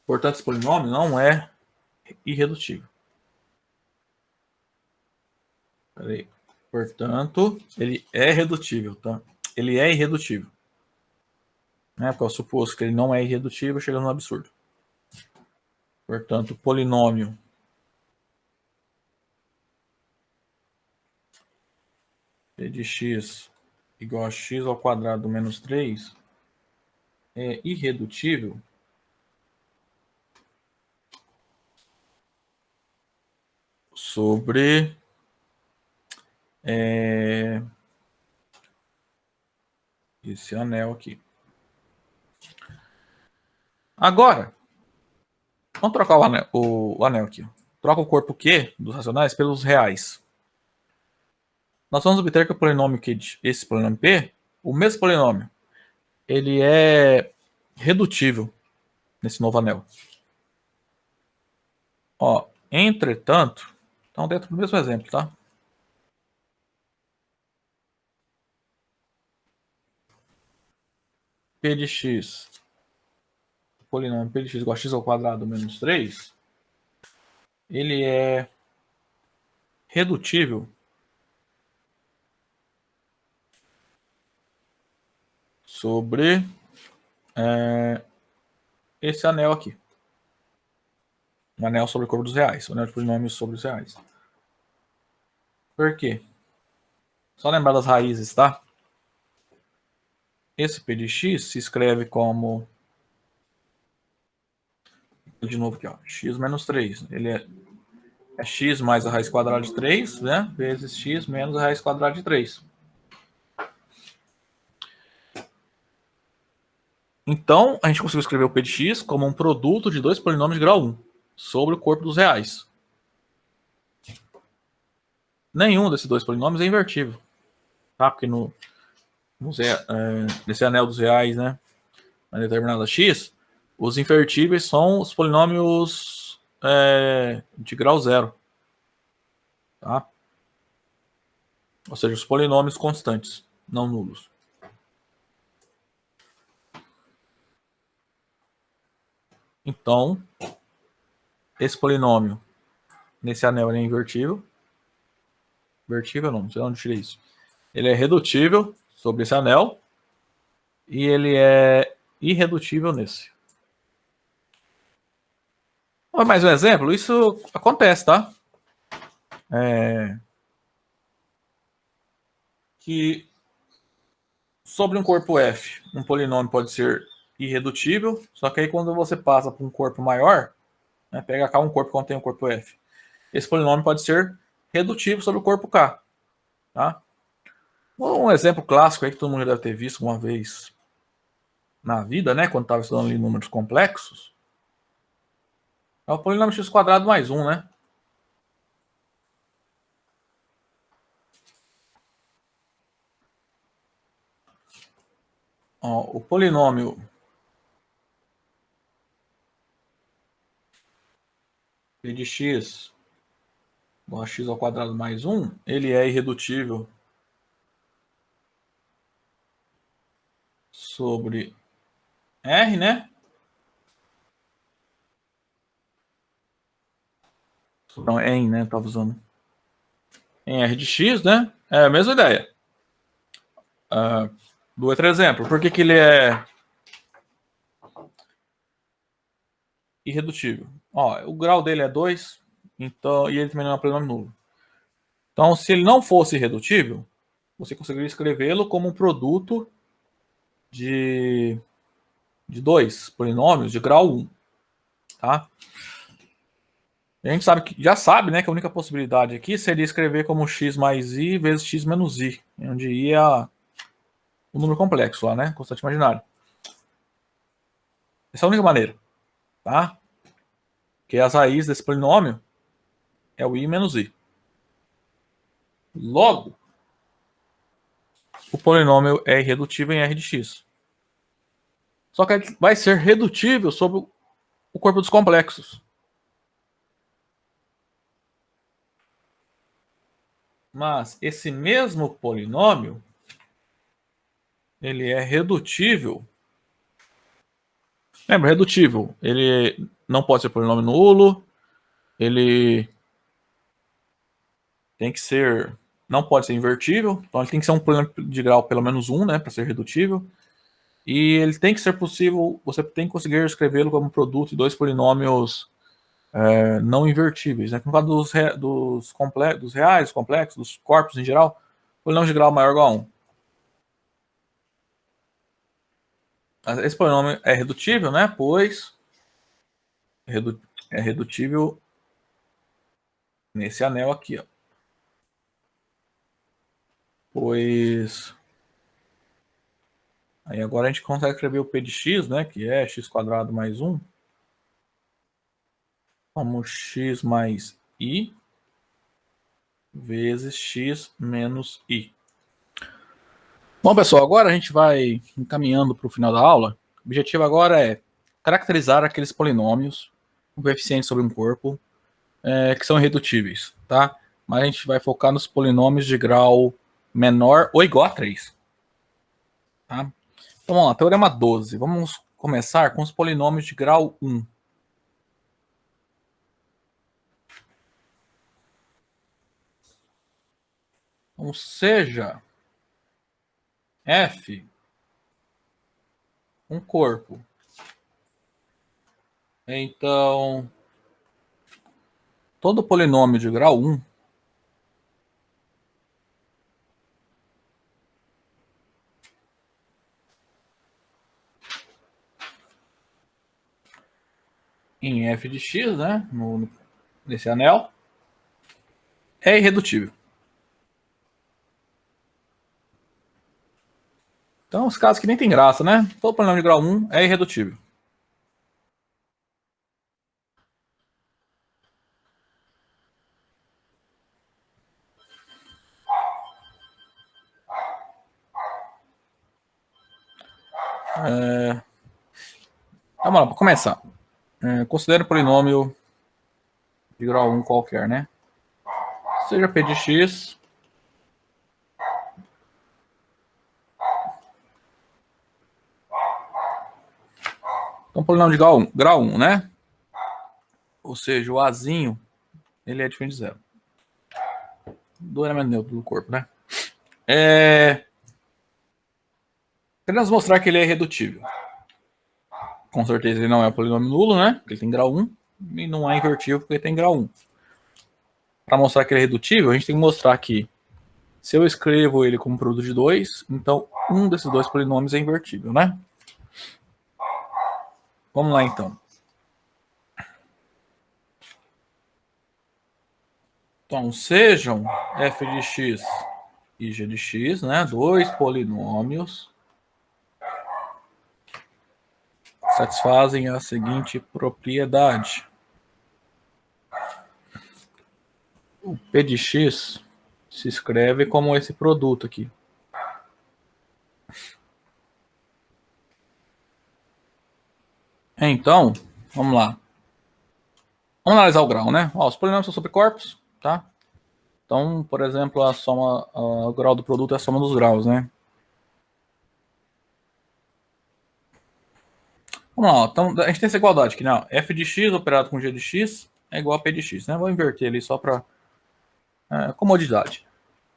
Portanto, esse polinômio não é irredutível. Peraí. Portanto, ele é redutível, tá? Ele é irredutível. Né? Porque eu suposto que ele não é irredutível, chegando no absurdo. Portanto, o polinômio p de x igual a x² menos 3 é irredutível sobre esse anel aqui. Agora, vamos trocar o anel aqui. Troca o corpo Q dos racionais pelos reais. Nós vamos obter que o polinômio Q, esse polinômio P, o mesmo polinômio, ele é redutível nesse novo anel. Ó, entretanto, então dentro do mesmo exemplo, tá? P de x, polinômio P de x igual a x² menos 3, ele é redutível sobre esse anel aqui. Um anel sobre o corpo dos reais, um anel de polinômios sobre os reais. Por quê? Só lembrar das raízes, tá? Esse p de x se escreve como, de novo aqui, ó, x menos 3. Ele é x mais a raiz quadrada de 3, né? Vezes x menos a raiz quadrada de 3. Então, a gente conseguiu escrever o p de x como um produto de dois polinômios de grau 1 sobre o corpo dos reais. Nenhum desses dois polinômios é invertível, tá? Porque nesse anel dos reais, né, na determinada x, os invertíveis são os polinômios de grau 0, tá? Ou seja, os polinômios constantes, não nulos. Então, esse polinômio nesse anel é invertível. Invertível não sei onde eu tirei isso. Ele é redutível sobre esse anel e ele é irredutível nesse. Mais um exemplo, isso acontece, tá? Que sobre um corpo F, um polinômio pode ser irredutível, só que aí quando você passa para um corpo maior, né, pega cá um corpo que contém o corpo F, esse polinômio pode ser redutível sobre o corpo K. Tá? Um exemplo clássico aí que todo mundo deve ter visto uma vez na vida, né, quando estava estudando ali números complexos, é o polinômio x quadrado mais 1, né? Ó, o polinômio p de x igual a x ao quadrado mais 1, ele é irredutível sobre R, né? Não, é em, né? Estava usando. Em R de x, né? É a mesma ideia. Do outro exemplo, por que ele é irredutível? Ó, o grau dele é 2, então, e ele também não é um polinômio nulo. Então, se ele não fosse irredutível, você conseguiria escrevê-lo como um produto de dois polinômios de grau 1. Tá? A gente já sabe, né, que a única possibilidade aqui seria escrever como x mais i vezes x menos i, onde i é o número complexo lá, né, constante imaginário. Essa é a única maneira, tá? Porque as raízes desse polinômio é o i menos i. Logo, o polinômio é irredutível em R de x. Só que ele vai ser redutível sobre o corpo dos complexos. Mas esse mesmo polinômio, ele é redutível. Lembra, redutível. Ele não pode ser polinômio nulo. Ele tem que ser... Não pode ser invertível. Então ele tem que ser um polinômio de grau pelo menos 1, né, para ser redutível. E ele tem que ser possível... Você tem que conseguir escrevê-lo como produto de dois polinômios não invertíveis, né? No caso dos reais, complexos, dos corpos em geral, polinômio de grau maior ou igual a 1. Esse polinômio é redutível, né? Pois é redutível nesse anel aqui, ó. Pois aí agora a gente consegue escrever o p de x, né? Que é x quadrado mais 1, como x mais i vezes x menos i. Bom, pessoal, agora a gente vai encaminhando para o final da aula. O objetivo agora é caracterizar aqueles polinômios com coeficientes sobre um corpo que são irredutíveis, tá? Mas a gente vai focar nos polinômios de grau menor ou igual a 3. Tá? Então vamos lá, teorema 12. Vamos começar com os polinômios de grau 1. Então, seja f um corpo, então todo polinômio de grau 1 em f de x, né, nesse anel, é irredutível. Então, os casos que nem tem graça, né? Todo polinômio de grau 1 é irredutível. Vamos lá, para começar. Considere um polinômio de grau 1 qualquer, né? Seja p de x então, polinômio de grau 1, né? Ou seja, o azinho, ele é diferente de zero. Do elemento neutro do corpo, né? Queremos mostrar que ele é irredutível. Com certeza ele não é um polinômio nulo, né? Porque ele tem grau 1. E não é invertível porque ele tem grau 1. Para mostrar que ele é redutível, a gente tem que mostrar que se eu escrevo ele como produto de 2, então um desses dois polinômios é invertível, né? Vamos lá, então. Então, sejam f de x e g de x, né? Dois polinômios satisfazem a seguinte propriedade. O p de x se escreve como esse produto aqui. Então, vamos lá. Vamos analisar o grau, né? Ó, os polinômios são sobrecorpos, tá? Então, por exemplo, o grau do produto é a soma dos graus, né? Vamos lá, então a gente tem essa igualdade aqui, né? F de x operado com g de x é igual a p de x, né? Vou inverter ali só para comodidade.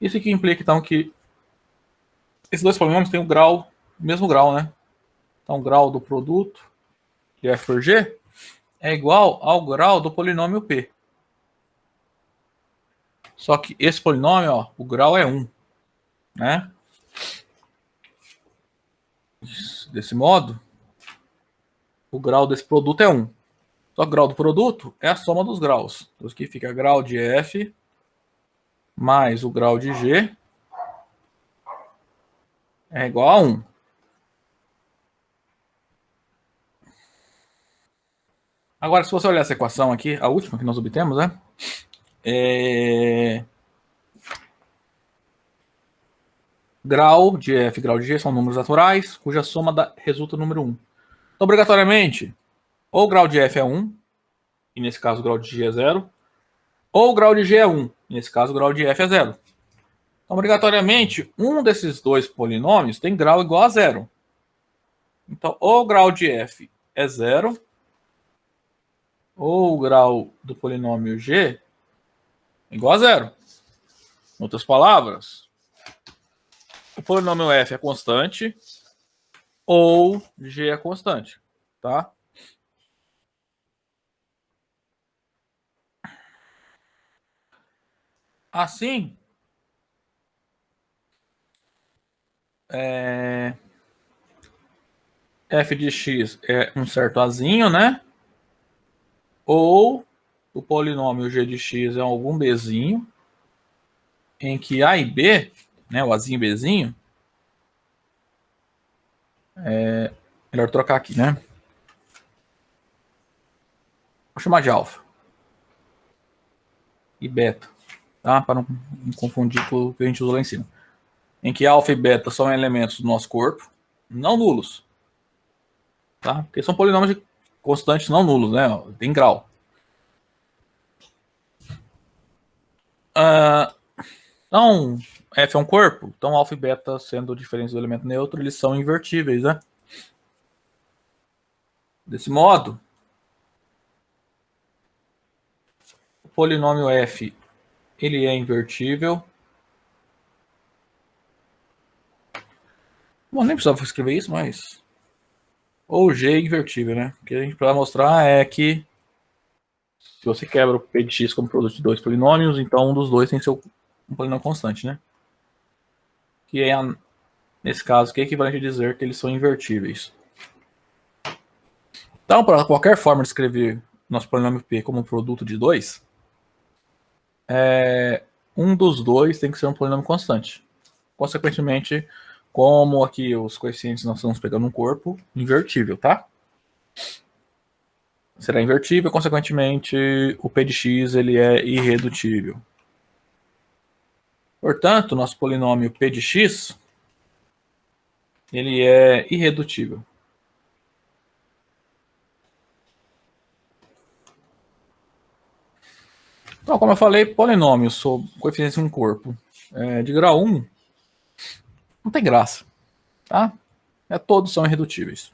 Isso aqui implica, então, que esses dois polinômios têm o mesmo grau, né? Então, o grau do produto de f por g é igual ao grau do polinômio p. Só que esse polinômio, ó, o grau é 1, né? Desse modo, o grau desse produto é 1. Só que o grau do produto é a soma dos graus. Então, aqui fica grau de f mais o grau de g é igual a 1. Agora, se você olhar essa equação aqui, a última que nós obtemos, né? Grau de f e grau de g são números naturais, cuja soma resulta no número 1. Então, obrigatoriamente, ou o grau de f é 1, e nesse caso o grau de g é 0, ou o grau de g é 1, e nesse caso o grau de f é 0. Então, obrigatoriamente, um desses dois polinômios tem grau igual a 0. Então, ou o grau de f é 0, ou o grau do polinômio g é igual a 0. Em outras palavras, o polinômio f é constante ou g é constante, tá? Assim, f de x é um certo azinho, né? Ou o polinômio g de x é algum bzinho, em que a e b, né, o azinho e bzinho, melhor trocar aqui, né? Vou chamar de alfa e beta, tá? Para não confundir com o que a gente usou lá em cima. Em que alfa e beta são elementos do nosso corpo, não nulos, tá? Porque são polinômios constantes não nulos, né? Tem grau. Então, f é um corpo, então alfa e beta, sendo diferentes do elemento neutro, eles são invertíveis, né? Desse modo, o polinômio f, ele é invertível. Bom, nem precisava escrever isso, mas... Ou g é invertível, né? O que a gente vai mostrar é que se você quebra o p de x como produto de dois polinômios, então um dos dois tem que ser um polinômio constante, né? Que é, nesse caso, que é equivalente a dizer que eles são invertíveis. Então, para qualquer forma de escrever nosso polinômio P como produto de 2, um dos dois tem que ser um polinômio constante. Consequentemente, como aqui os coeficientes nós estamos pegando um corpo invertível, tá? Será invertível, consequentemente, o P de x ele é irredutível. Portanto, nosso polinômio P de x ele é irredutível. Então, como eu falei, polinômios sob coeficientes de um corpo de grau 1 não tem graça, tá? Todos são irredutíveis.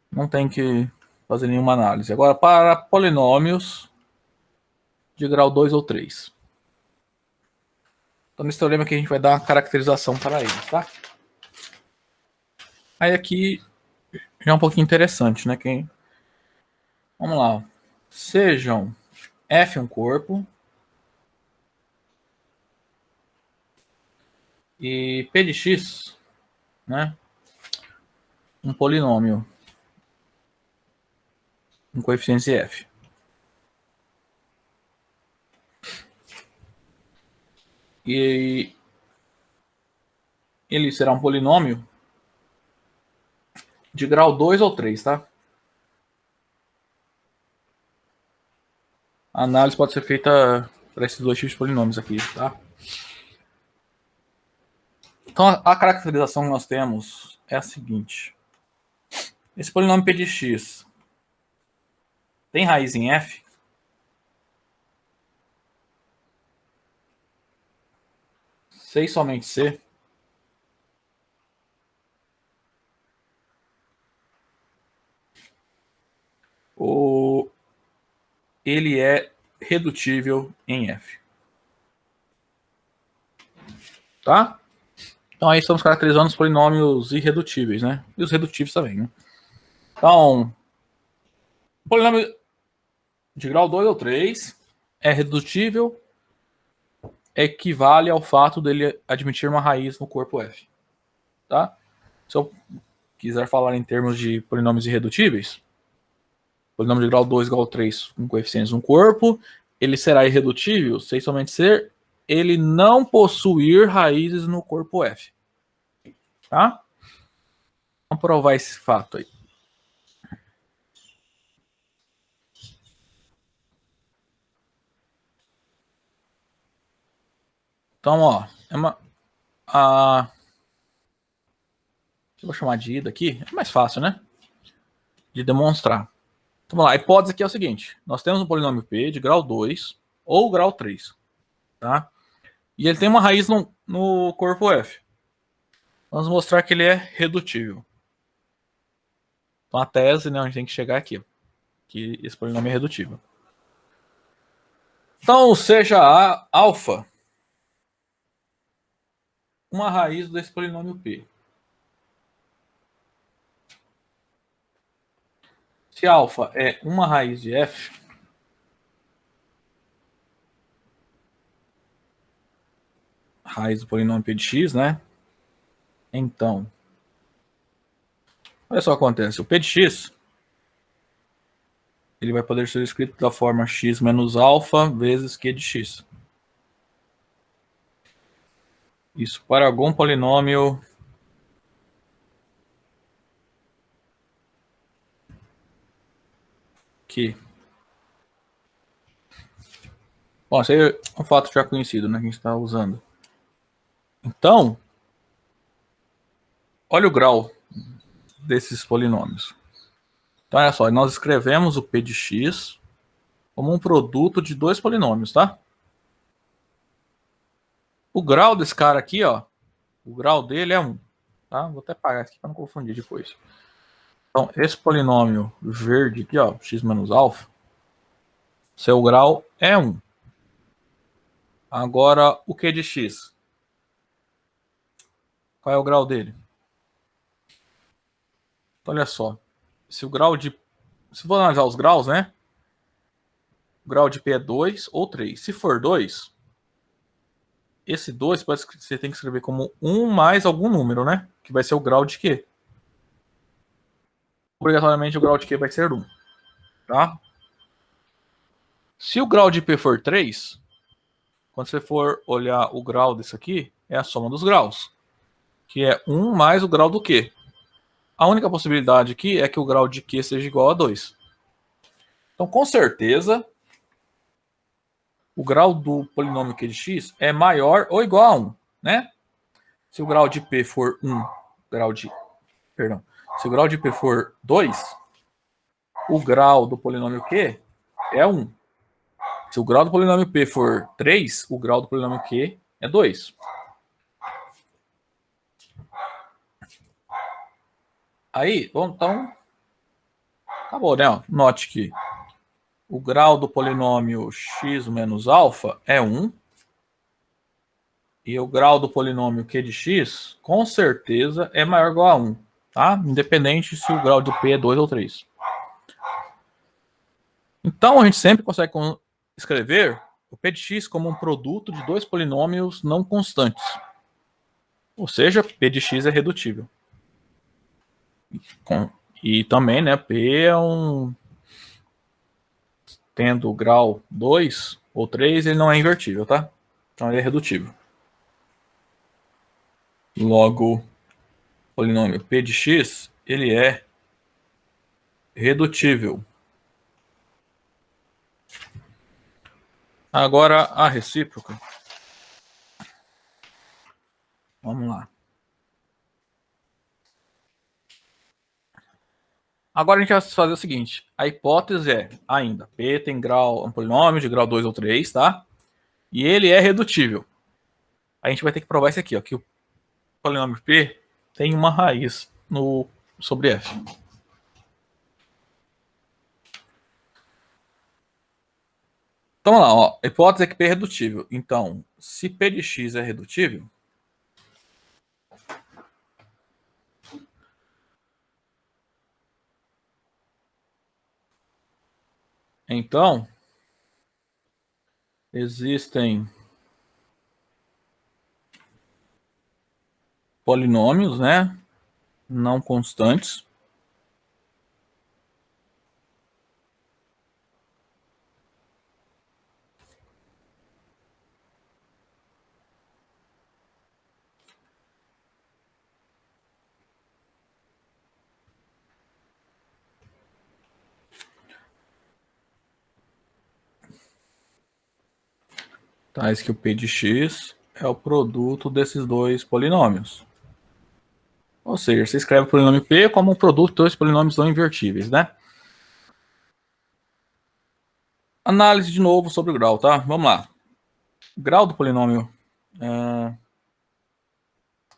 Não tem que fazer nenhuma análise. Agora, para polinômios de grau 2 ou 3. Então, nesse teorema aqui a gente vai dar uma caracterização para eles, tá? Aí aqui já é um pouquinho interessante, né? Vamos lá. Sejam F um corpo e P de x, né? Um polinômio com coeficiente F. E ele será um polinômio de grau 2 ou 3, tá? A análise pode ser feita para esses dois tipos de polinômios aqui, tá? Então, a caracterização que nós temos é a seguinte. Esse polinômio P de x tem raiz em f? C e somente C? Ou ele é redutível em f? Tá? Então aí estamos caracterizando os polinômios irredutíveis, né? E os redutíveis também, né? Então, polinômio de grau 2 ou 3 é redutível, equivale ao fato dele admitir uma raiz no corpo f. Tá? Se eu quiser falar em termos de polinômios irredutíveis, polinômio de grau 2 grau 3 com coeficientes no corpo, ele será irredutível sem somente ser ele não possuir raízes no corpo f. Tá? Vamos provar esse fato aí. Então, ó, eu vou chamar de ida aqui, é mais fácil, né? De demonstrar. Então, vamos lá, a hipótese aqui é o seguinte: nós temos um polinômio P de grau 2 ou grau 3, tá? E ele tem uma raiz no corpo F. Vamos mostrar que ele é redutível. Então, a tese, né, a gente tem que chegar aqui, que esse polinômio é redutível. Então, seja a alfa uma raiz desse polinômio P. Se alfa é uma raiz de f, raiz do polinômio P de x, né? Então, olha só o que acontece. O P de x ele vai poder ser escrito da forma x menos alfa vezes q de x. Isso para algum polinômio que... Bom, esse aí é um fato já conhecido, né? Que a gente está usando. Então, olha o grau desses polinômios. Então, olha só, nós escrevemos o P de x como um produto de dois polinômios, tá? O grau desse cara aqui, ó, o grau dele é 1. Tá? Vou até apagar aqui para não confundir depois. Então, esse polinômio verde aqui, ó, x menos alfa, seu grau é 1. Agora, o Q de x? Qual é o grau dele? Então, olha só. Se o grau de... Se for analisar os graus, né? O grau de P é 2 ou 3. Se for 2, esse 2 você tem que escrever como 1 mais algum número, né? Que vai ser o grau de Q. Obrigatoriamente o grau de Q vai ser 1. Tá? Se o grau de P for 3, quando você for olhar o grau desse aqui, é a soma dos graus, que é 1 mais o grau do Q. A única possibilidade aqui é que o grau de Q seja igual a 2. Então, com certeza, o grau do polinômio Q de x é maior ou igual a 1, né? Se o grau de P for 1, se o grau de P for 2, o grau do polinômio Q é 1. Se o grau do polinômio P for 3, o grau do polinômio Q é 2. Aí, então, acabou, né? Note que o grau do polinômio x menos alfa é 1. E o grau do polinômio Q de x, com certeza, é maior ou igual a 1. Tá? Independente se o grau do P é 2 ou 3. Então, a gente sempre consegue escrever o P de x como um produto de dois polinômios não constantes. Ou seja, P de x é redutível. E também, né, P é tendo grau 2 ou 3, ele não é invertível, tá? Então ele é redutível. Logo, o polinômio P de x, ele é redutível. Agora, a recíproca. Vamos lá. Agora a gente vai fazer o seguinte. A hipótese é, ainda, P tem um polinômio de grau 2 ou 3, tá? E ele é redutível. A gente vai ter que provar isso aqui, ó, que o polinômio P tem uma raiz sobre F. Então, vamos lá, ó. A hipótese é que P é redutível. Então, se P de x é redutível, então existem polinômios, né, não constantes, tais que o P de x é o produto desses dois polinômios. Ou seja, você escreve o polinômio P como um produto de dois polinômios não invertíveis, né? Análise de novo sobre o grau, tá? Vamos lá. O grau do polinômio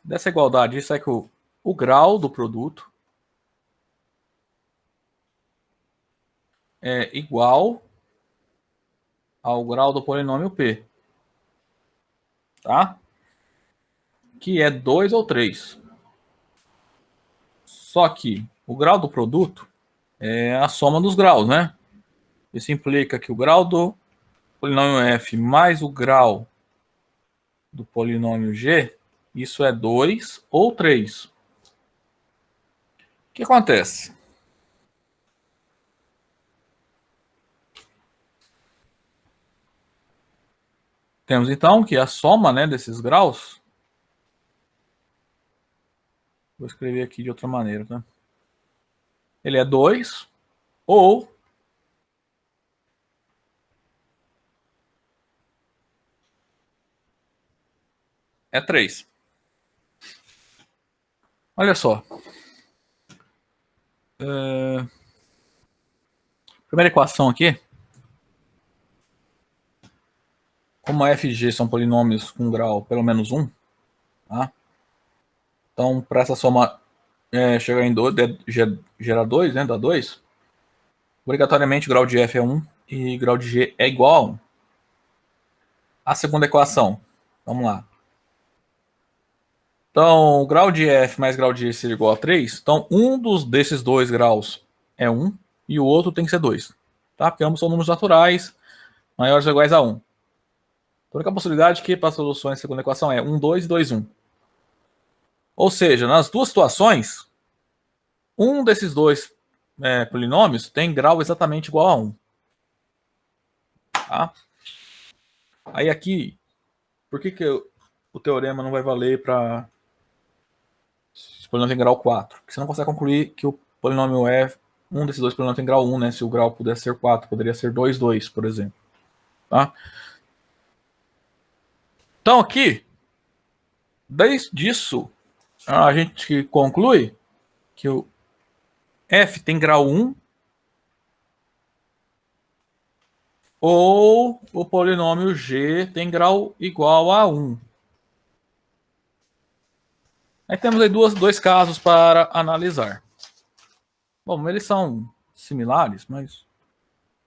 dessa igualdade, isso é que o grau do produto é igual ao grau do polinômio P, tá? Que é 2 ou 3. Só que o grau do produto é a soma dos graus, né? Isso implica que o grau do polinômio f mais o grau do polinômio g, isso é 2 ou 3. O que acontece? Temos então que a soma, né, desses graus, vou escrever aqui de outra maneira, tá? Ele é 2 ou é 3. Olha só. Primeira equação aqui. Como f e g são polinômios com grau pelo menos 1, tá? Então, para essa soma chegar em 2, gera 2, né? Dá 2. Obrigatoriamente, o grau de f é 1 e o grau de g é igual a 1. A segunda equação. Vamos lá. Então, o grau de f mais grau de g seria igual a 3. Então, um desses dois graus é 1 e o outro tem que ser 2. Tá? Porque ambos são números naturais maiores ou iguais a 1. A única possibilidade que para as soluções da segunda equação é 1, 2 e 2, 1. Ou seja, nas duas situações, um desses dois polinômios têm grau exatamente igual a 1. Tá? Aí aqui, por que o teorema não vai valer para se o polinômio tem grau 4? Porque você não consegue concluir que o polinômio é um desses dois polinômios tem grau 1, né? Se o grau pudesse ser 4, poderia ser 2, 2, por exemplo. Tá? Então aqui, desde isso, a gente conclui que o f tem grau 1 ou o polinômio g tem grau igual a 1. Aí temos aí dois casos para analisar. Bom, eles são similares, mas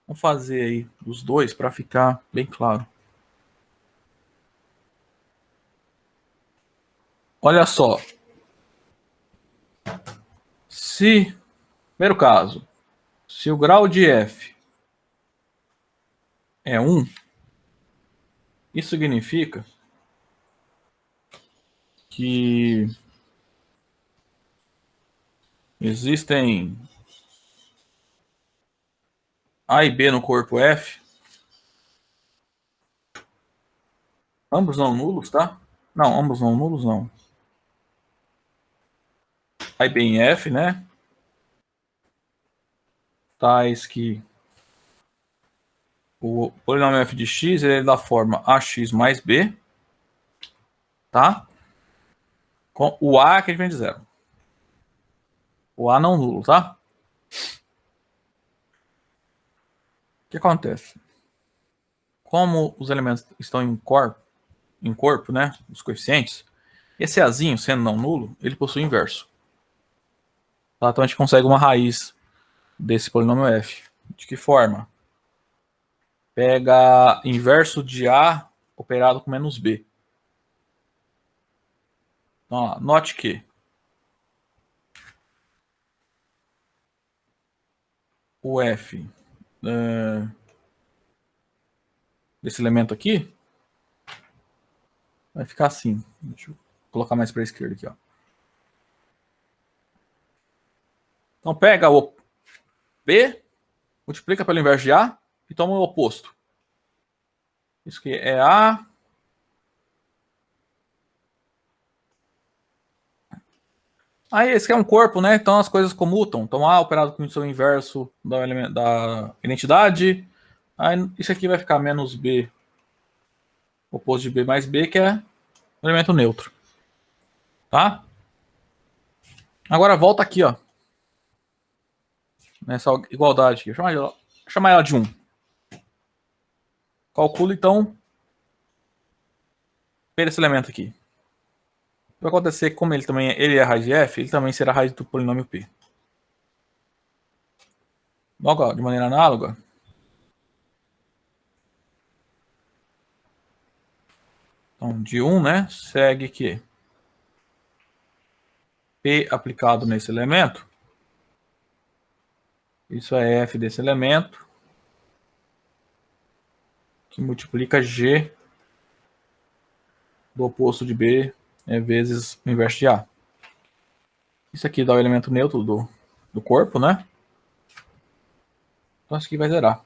vamos fazer aí os dois para ficar bem claro. Olha só. Primeiro caso, se o grau de f é 1, isso significa que existem A e B no corpo F, ambos não nulos, tá? Não, ambos não nulos, não. A e B em F, né? Tais que o polinômio f de x ele é da forma ax mais b, tá? Com o a que a gente vem de zero. O a não nulo, tá? O que acontece? Como os elementos estão em corpo, né? Os coeficientes, esse azinho, sendo não nulo, ele possui inverso. Tá? Então a gente consegue uma raiz desse polinômio f. De que forma? Pega inverso de a operado com menos b. Então, ó, note que o f desse elemento aqui vai ficar assim. Deixa eu colocar mais para a esquerda aqui, ó. Então pega o b, multiplica pelo inverso de a e toma o oposto. Isso aqui é a. Aí esse aqui é um corpo, né? Então as coisas comutam. Então a operado com o seu inverso da identidade. Aí isso aqui vai ficar menos b, oposto de b mais b, que é um elemento neutro. Tá? Agora volta aqui, ó. Nessa igualdade aqui. Vou chamar ela de 1. Calculo, então, esse elemento aqui. Vai acontecer que, como ele é a raiz de f, ele também será a raiz do polinômio p. Logo, de maneira análoga, então, de 1, né, segue que p aplicado nesse elemento, isso é f desse elemento, que multiplica g do oposto de b vezes o inverso de a. Isso aqui dá o elemento neutro do corpo, né? Então isso aqui vai zerar.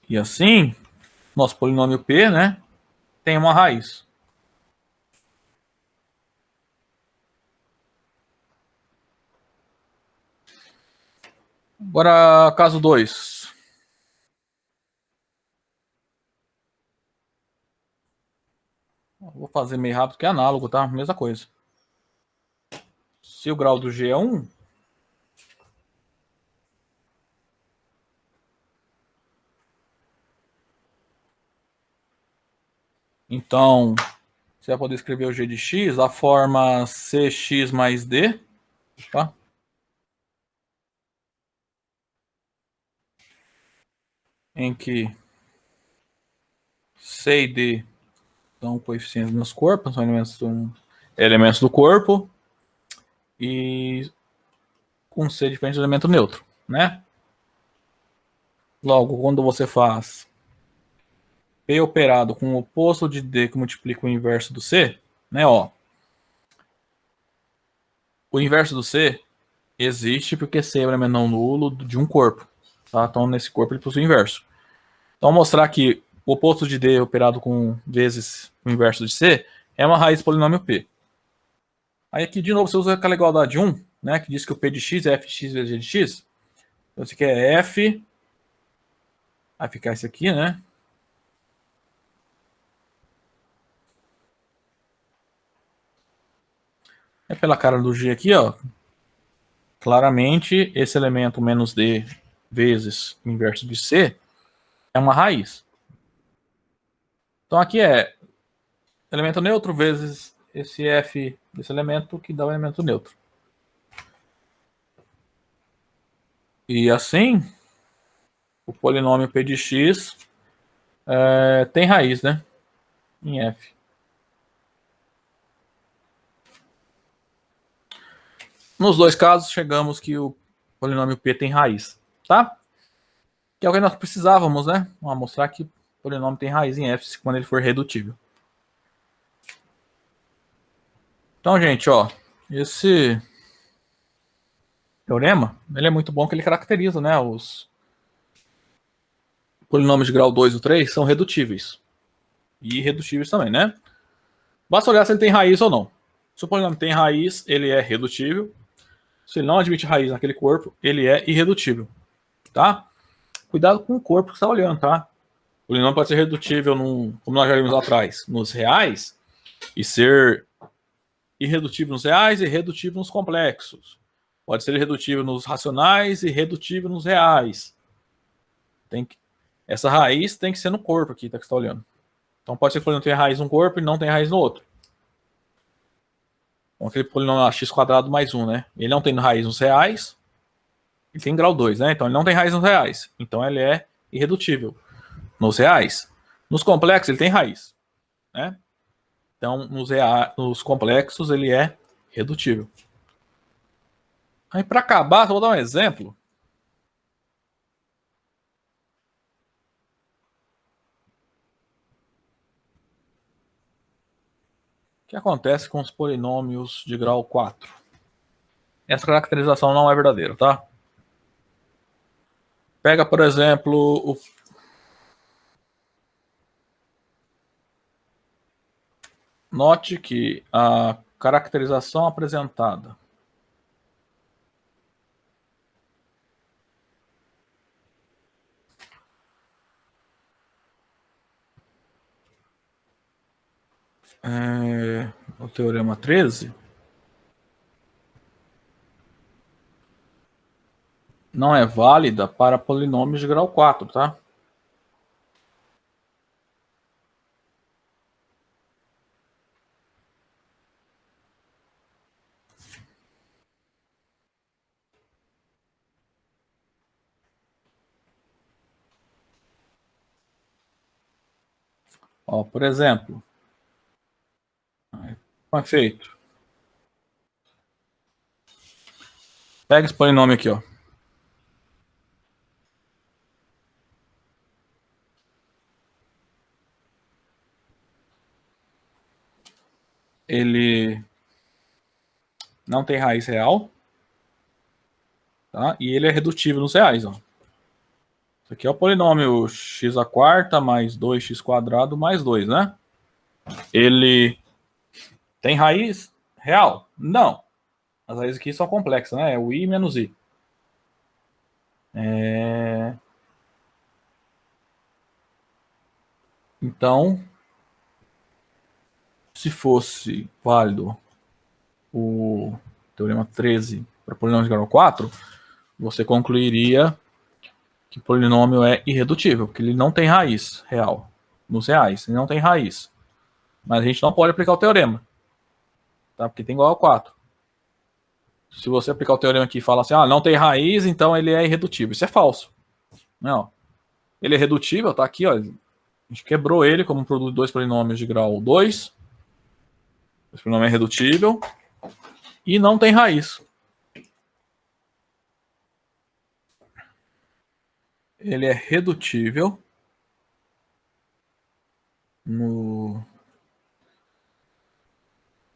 E assim, nosso polinômio p, né, tem uma raiz. Agora, caso 2. Vou fazer meio rápido, que é análogo, tá? Mesma coisa. Se o grau do G é 1, então você vai poder escrever o G de x da forma cx mais d, tá? Em que C e D são coeficientes nos corpos, são elementos do corpo, e com C diferente do elemento neutro, né? Logo, quando você faz P operado com o oposto de D que multiplica o inverso do C, né, ó, O inverso do C existe porque C é o elemento não nulo de um corpo. Tá? Então, nesse corpo, ele possui o inverso. Então, mostrar que o oposto de D operado com vezes o inverso de C é uma raiz do polinômio P. Aí aqui, de novo, você usa aquela igualdade 1, né, que diz que o P de x é fx vezes g de x. Então, isso aqui é f, vai ficar isso aqui, né? É pela cara do g aqui, ó. Claramente, esse elemento menos d vezes o inverso de c é uma raiz. Então aqui é elemento neutro vezes esse f desse elemento que dá o elemento neutro. E assim, o polinômio p de x tem raiz, né? Em f. Nos dois casos, chegamos que o polinômio p tem raiz, tá? Que é o que nós precisávamos, né? Vamos mostrar que o polinômio tem raiz em f quando ele for redutível. Então, gente, ó, esse teorema, ele é muito bom que ele caracteriza, né, os polinômios de grau 2 e 3 são redutíveis. E irredutíveis também, né? Basta olhar se ele tem raiz ou não. Se o polinômio tem raiz, ele é redutível. Se ele não admite raiz naquele corpo, ele é irredutível, tá? Cuidado com o corpo que você está olhando, tá? O polinômio pode ser redutível, como nós já vimos lá atrás, nos reais, e ser irredutível nos reais e redutível nos complexos. Pode ser irredutível nos racionais e irredutível nos reais. Essa raiz tem que ser no corpo aqui, tá, que você está olhando. Então pode ser que o polinômio tenha raiz num corpo e não tem raiz no outro. Então, aquele polinômio x² mais 1, né? Ele não tem raiz nos reais, ele tem grau 2, né? Então ele não tem raiz nos reais. Então ele é irredutível nos reais. Nos complexos ele tem raiz, né? Então nos complexos ele é redutível. Aí para acabar, vou dar um exemplo. O que acontece com os polinômios de grau 4? Essa caracterização não é verdadeira, tá? Pega, por exemplo, note que a caracterização apresentada o teorema 13 não é válida para polinômios de grau 4, tá? Ó, por exemplo, com efeito. Pega esse polinômio aqui, ó. Ele não tem raiz real, tá? E ele é redutível nos reais, ó. Isso aqui é o polinômio x² mais 2x² mais 2, né? Ele tem raiz real? Não. As raízes aqui são complexas, né? É o i menos i. Então, se fosse válido o teorema 13 para polinômio de grau 4, você concluiria que o polinômio é irredutível, porque ele não tem raiz real. Nos reais, ele não tem raiz. Mas a gente não pode aplicar o teorema, tá? Porque tem igual a 4. Se você aplicar o teorema aqui e falar assim, não tem raiz, então ele é irredutível. Isso é falso. Não. Ele é redutível, tá aqui, ó. A gente quebrou ele como produto de dois polinômios de grau 2. Esse polinômio é redutível e não tem raiz. Ele é redutível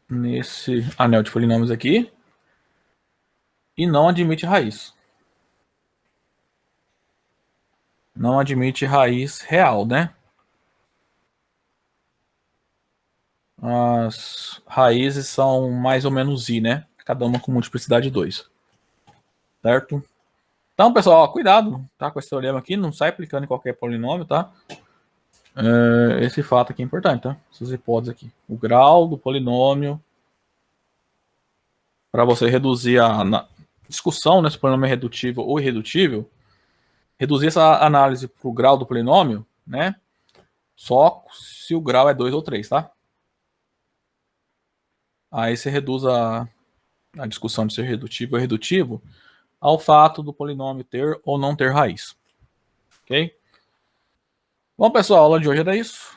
nesse anel de polinômios aqui e não admite raiz. Não admite raiz real, né? As raízes são mais ou menos i, né? Cada uma com multiplicidade 2. Certo? Então, pessoal, ó, cuidado, tá? Com esse teorema aqui, não sai aplicando em qualquer polinômio, tá? Esse fato aqui é importante, tá? Essas hipóteses aqui. O grau do polinômio, para você reduzir a discussão, né, se o polinômio é redutível ou irredutível, reduzir essa análise para o grau do polinômio, né? Só se o grau é 2 ou 3, tá? Aí você reduz a discussão de ser redutível ou irredutível ao fato do polinômio ter ou não ter raiz. Ok? Bom, pessoal, a aula de hoje era isso.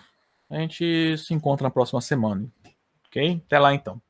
A gente se encontra na próxima semana. Ok? Até lá, então.